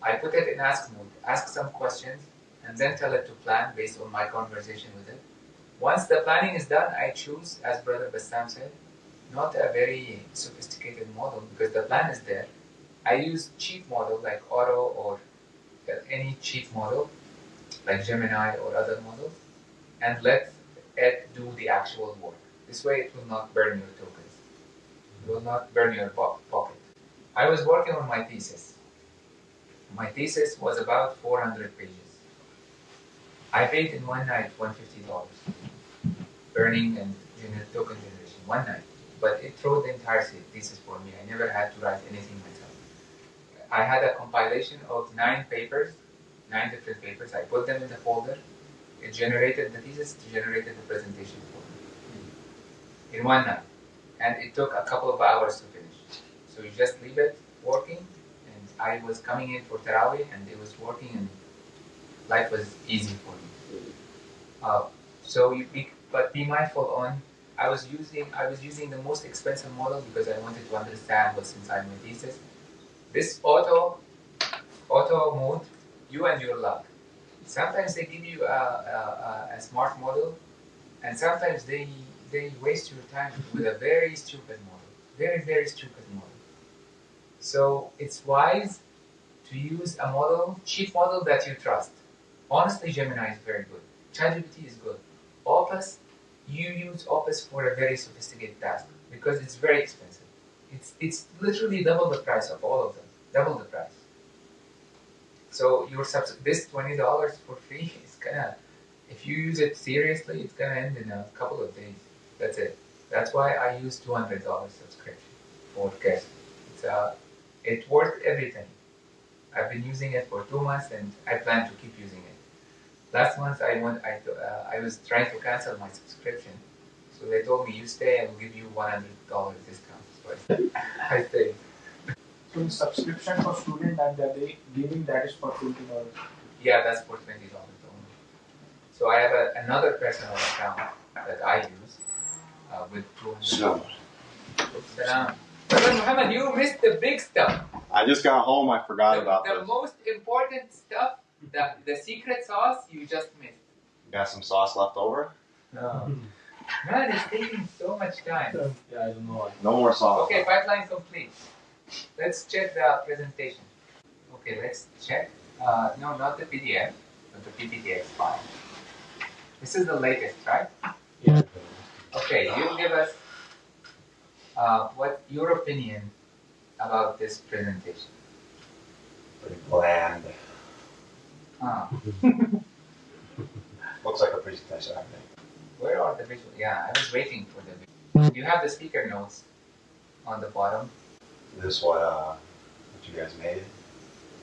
S1: I put it in ask mode, ask some questions, and then tell it to plan based on my conversation with it. Once the planning is done, I choose, as Brother Bassam said, not a very sophisticated model because the plan is there. I use cheap model like Auto or any cheap model like Gemini or other models and let it do the actual work. This way it will not burn your tokens. It will not burn your pocket. I was working on my thesis. My thesis was about 400 pages. I paid in one night $150, burning and token generation, one night. But it wrote the entire thesis for me. I never had to write anything myself. I had a compilation of 9 papers, 9 different papers. I put them in the folder. It generated the thesis, it generated the presentation for me in one night. And it took a couple of hours to finish. So you just leave it working, and I was coming in for Tarawih, and it was working, and life was easy for me. But be mindful on. I was using the most expensive model because I wanted to understand what's inside my thesis. This auto mode, you and your luck. Sometimes they give you a smart model, and sometimes they waste your time with a very stupid model, very, very stupid model. So it's wise to use a model, cheap model that you trust. Honestly, Gemini is very good. ChatGPT is good. Opus, you use Opus for a very sophisticated task because it's very expensive. It's literally double the price of all of them. Double the price. So this $20 for free is gonna, if you use it seriously, it's gonna end in a couple of days. That's it. That's why I use $200 subscription for Cursor. It's worth everything. I've been using it for 2 months, and I plan to keep using it. Last month I was trying to cancel my subscription, so they told me, you stay and we'll give you $100 discount. So I stayed.
S8: So the subscription for student and the gaming, that is for $20.
S1: Yeah, that's for $20 only. So I have another personal account that I use with $200. Salam. Brother Muhammad, you missed the big stuff.
S13: I just got home. I forgot about
S1: the
S13: this.
S1: most important stuff, the secret sauce, you just missed.
S13: Got some sauce left over?
S1: No. Man, it's taking so much time.
S3: Yeah, I don't know.
S13: No more sauce.
S1: Okay, pipeline complete. Let's check the presentation. Okay, let's check. No, not the PDF, but the PPTX file. This is the latest, right?
S3: Yeah.
S1: Okay, you give us what your opinion about this presentation.
S13: Pretty bland. Looks like a presentation, I think.
S1: Where are the visuals? Yeah, I was waiting for the visuals. You have the speaker notes on the bottom.
S13: Is this what you guys made?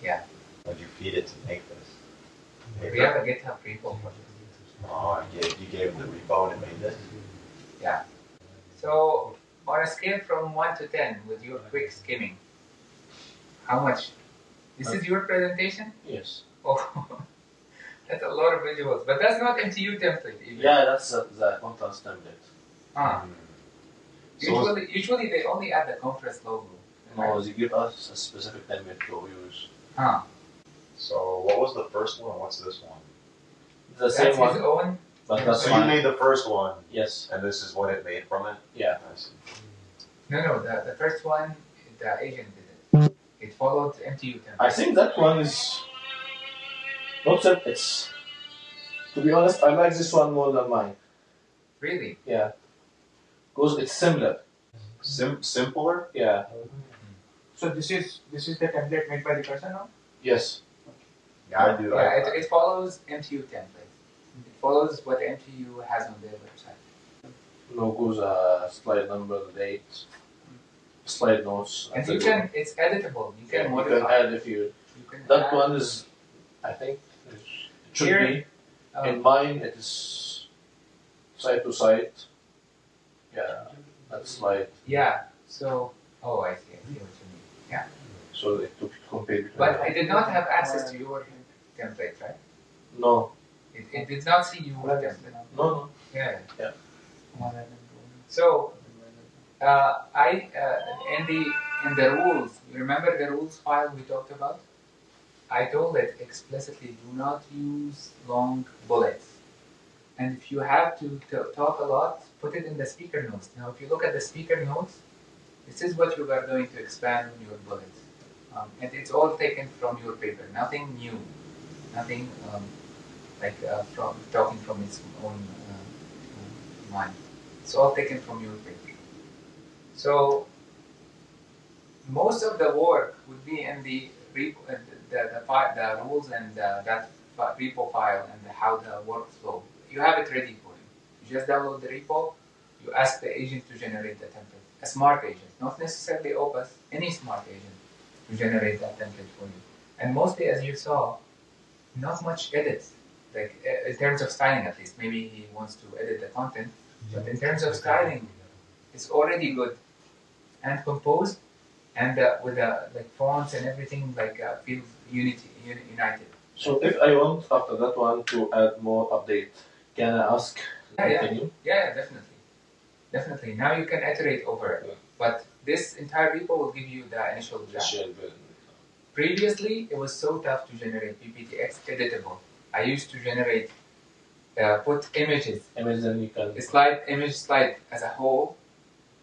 S1: Yeah.
S13: What'd you feed it to make this?
S1: We have a GitHub repo for this.
S13: Oh, you gave them the repo and it made this?
S1: Yeah. So, on a scale from 1 to 10, with your quick skimming, how much? This is your presentation?
S3: Yes.
S1: Oh, that's a lot of visuals. But that's not MTU template either.
S3: Yeah, that's the contrast template.
S1: Usually they only add the conference logo.
S3: No, they give us a specific template to use.
S13: So what was the first one? What's this one?
S3: The same one.
S1: His own.
S3: But that's
S13: so you made the first one.
S3: Yes.
S13: And this is what it made from it?
S3: Yeah.
S13: I see.
S1: No, the first one, the agent did it. It followed MTU template.
S3: I think that one is not so. It's, to be honest, I like this one more than mine.
S1: Really?
S3: Yeah. Because it's similar.
S13: Simpler?
S3: Yeah.
S8: So this is the template made by the person now?
S3: Yes.
S13: Yeah, I do.
S1: Yeah, it follows MTU template. It follows what MTU has on their website.
S3: Logos, slide number, date, slide notes.
S1: And you can, it's editable. You can modify.
S3: You can add if you. That one is, I think, it should be. In mine, it is side to side. Yeah, that's slide.
S1: Yeah. So, oh, I see what you mean. Yeah.
S3: So it took compared.
S1: But I did not have access to your template, right?
S3: No.
S1: It did not see your template.
S3: No.
S1: Yeah.
S3: Yeah.
S1: So, in the rules, you remember the rules file we talked about? I told it explicitly, do not use long bullets. And if you have to talk a lot, put it in the speaker notes. Now, if you look at the speaker notes, this is what you are going to expand on your bullets. And it's all taken from your paper, nothing new, nothing from talking from its own mind. It's all taken from your paper. So most of the work would be in the repo, the rules and that repo file and how the workflow. You have it ready for you. You just download the repo. You ask the agent to generate the template. A smart agent, not necessarily Opus, any smart agent to generate that template for you. And mostly, as you saw, not much edits. Like in terms of styling, at least. Maybe he wants to edit the content, but in terms of styling, it's already good and composed, and with like fonts and everything feels united.
S3: So if I want after that one to add more update, can I ask?
S1: Yeah, definitely. Now you can iterate over it. Yeah. But this entire repo will give you the initial draft. Previously, it was so tough to generate PPTX editable. I used to generate, put images.
S3: Image, then you can
S1: image slide as a whole,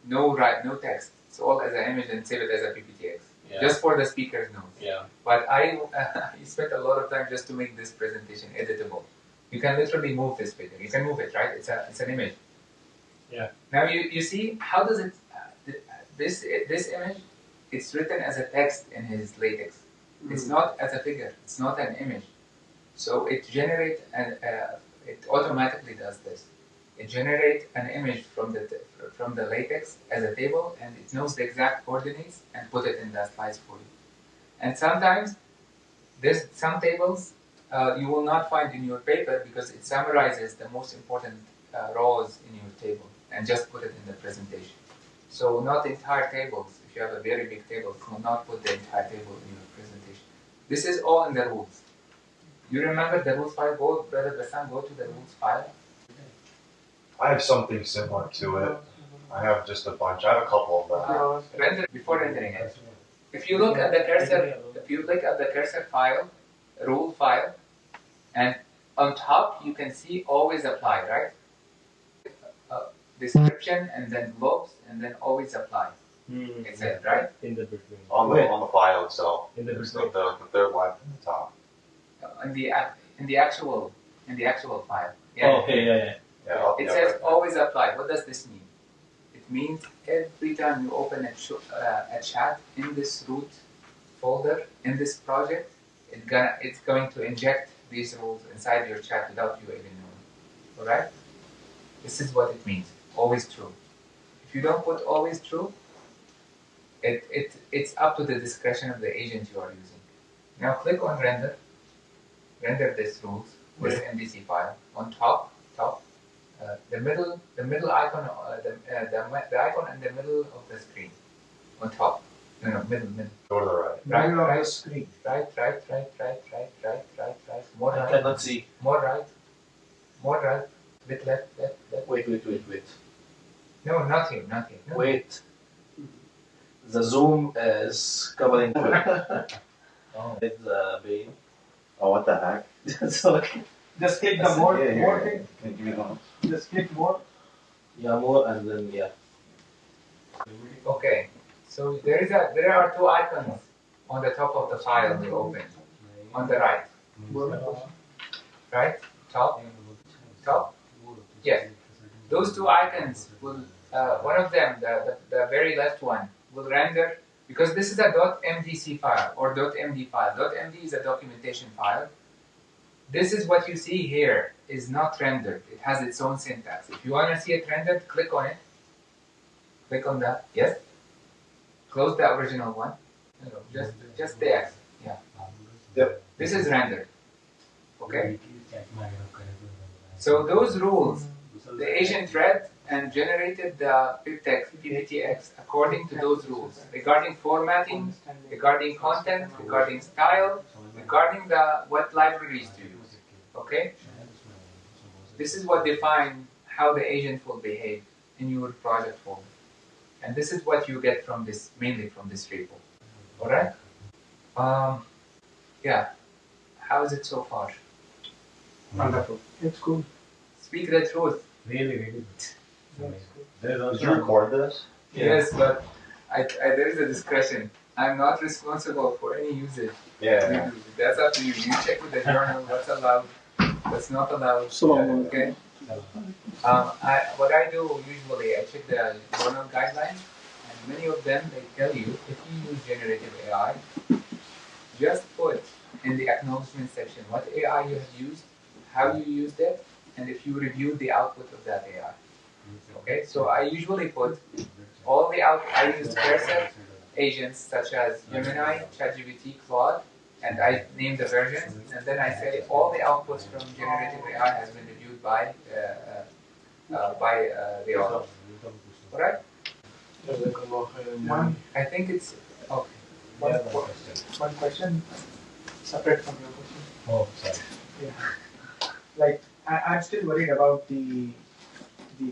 S1: no text. It's all as an image and save it as a PPTX. Yeah. Just for the speaker's notes.
S3: Yeah.
S1: But I spent a lot of time just to make this presentation editable. You can literally move this picture. You can move it, right? It's an image.
S3: Yeah.
S1: Now you see how does it this image? It's written as a text in his latex. It's not as a figure. It's not an image. So it generates it automatically does this. It generates an image from the latex as a table, and it knows the exact coordinates and put it in the slides for you. And sometimes there's some tables you will not find in your paper because it summarizes the most important rows in your table and just put it in the presentation. So not entire tables. If you have a very big table, you will not put the entire table in your presentation. This is all in the rules. You remember the rules file? Go, Brother Bassam, go to the rules file.
S13: I have something similar to it. I have just a bunch. I have a couple of them.
S1: Before rendering it, If you look at the cursor file, rule file, and on top you can see always apply, right? Description and then looks and then always apply. It says, right?
S12: In the between.
S13: On the file itself.
S12: In the
S13: It's like the third line from the top.
S1: In the actual file. Yeah.
S12: Oh, okay, yeah.
S1: It says always apply. What does this mean? It means every time you open a chat in this root folder, in this project, it's going to inject these rules inside your chat without you even knowing. Alright? This is what it means. Always true. If you don't put always true, it's up to the discretion of the agent you are using. Now click on render. Render this rules, this MDC file. On top, the middle icon, the icon in the middle of the screen. On top. No, middle.
S13: Go to the right.
S1: Right
S8: of
S1: right
S8: the screen.
S1: Right. More
S3: I
S1: right.
S3: cannot see.
S1: More right. Bit left.
S3: Wait.
S1: No, not here. No.
S3: Wait. The zoom is covering.
S1: Oh.
S3: It's being.
S12: Oh, what the heck?
S3: So okay.
S8: Just click the more thing.
S12: Can you give me one?
S8: Just click more.
S3: Yeah, more and then yeah.
S1: Okay. So there are two icons on the top of the file you open. On the right. Right? Top? Yes. Those two icons will, one of them, the very left one, will render, because this is a .mdc file or .md file. .md is a documentation file. This is what you see here is not rendered. It has its own syntax. If you want to see it rendered, click on it. Click on that. Yes. Close the original one. No, just the X. Yeah.
S12: Yep.
S1: This is rendered. Okay. So those rules, the agent read and generated the PPTX according to those rules regarding formatting, regarding content, regarding style, regarding what libraries to use. Okay. This is what defines how the agent will behave in your project folder. And this is what you get from this, mainly from this repo. Alright? Yeah. How is it so far?
S8: Wonderful. It's cool.
S1: Speak the truth.
S7: Really good.
S13: Did you record this?
S1: Yes, but there is a discretion. I'm not responsible for any usage.
S13: Yeah.
S1: That's up to you. You check with the journal what's allowed, what's not allowed. Okay. What I do usually, I check the journal guidelines, and many of them they tell you if you use generative AI, just put in the acknowledgement section what AI you have used, how you used it, and if you reviewed the output of that AI. Okay, so I usually put all the I use cursor agents such as Gemini, ChatGPT, Claude, and I name the versions, and then I say all the outputs from generative AI has been reviewed by the author. Alright? I think it's okay.
S8: One question separate from your question.
S7: Oh, sorry.
S8: Yeah. Like I'm still worried about the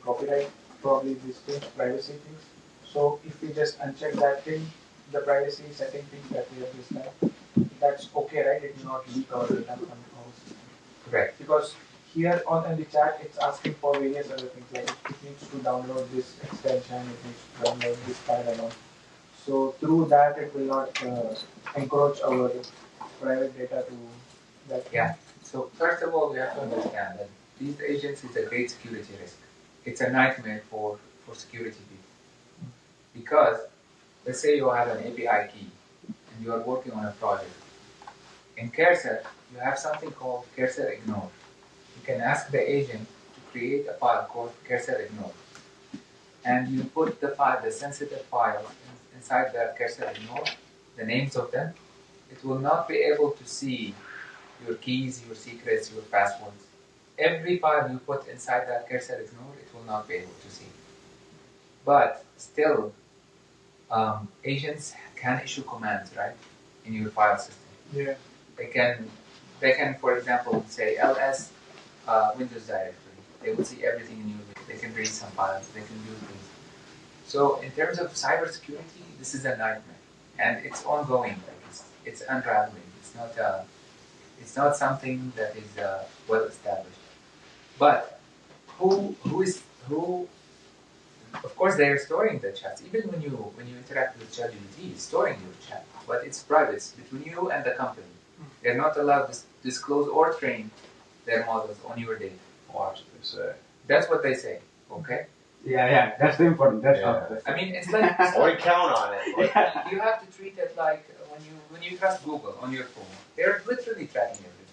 S8: copyright, probably these things, privacy things. So if we just uncheck that thing, the privacy setting thing that we have just done, that's okay, right? It will not leak our data from house.
S1: Correct.
S8: Because here on the chat, it's asking for various other things, like it needs to download this extension, it needs to download this file and all. So through that, it will not encroach our private data to that.
S1: Yeah. So first of all, we have to understand that these agents is a great security risk. It's a nightmare for security people. Because let's say you have an API key and you are working on a project. In Cursor, you have something called Cursor Ignore. You can ask the agent to create a file called Cursor Ignore. And you put the sensitive files inside the Cursor Ignore, the names of them. It will not be able to see your keys, your secrets, your passwords. Every file you put inside that Cursor Ignore, it will not be able to see. But still, agents can issue commands, right, in your file system.
S8: Yeah.
S1: They can, for example, say ls Windows directory. They will see everything in your. They can read some files. They can do things. So in terms of cybersecurity, this is a nightmare. and it's ongoing. Like it's unraveling. It's not something that is well established. But who? Of course, they are storing the chats. Even when you interact with ChatGPT, it's storing your chat, but it's private. It's between you and the company. They're not allowed to disclose or train their models on your data.
S13: Watch what they say.
S1: That's what they say. Okay.
S6: Yeah, that's the important. That's
S13: Yeah.
S6: not.
S1: I mean, it's like
S13: Or count on it.
S1: you have to treat it like when you trust Google on your phone. They're literally tracking everything,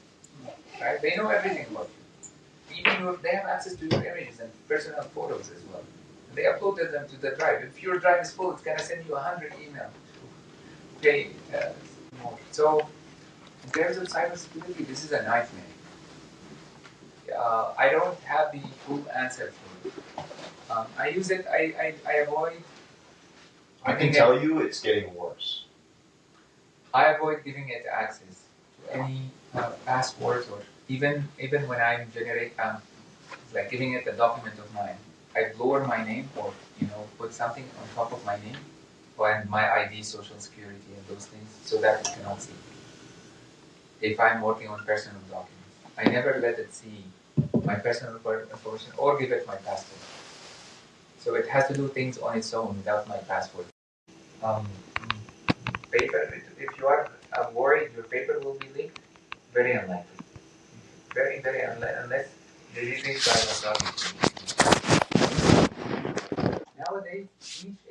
S1: right? They know everything about you. Even they have access to your images and personal photos as well. They uploaded them to the drive. If your drive is full, it's gonna send you 100 emails. Pay more. So, in terms of cybersecurity, this is a nightmare. I don't have the full answer for it. I use it. I avoid.
S13: I can tell you it's getting worse.
S1: I avoid giving it access to any passwords or even when I'm like giving it a document of mine. I blur my name or put something on top of my name and my ID, social security, and those things so that it cannot see. If I'm working on personal documents, I never let it see my personal information or give it my password. So it has to do things on its own without my password. Paper, if you are worried your paper will be leaked, very unlikely. Very, very unless these guys are talking to me. Nowadays, each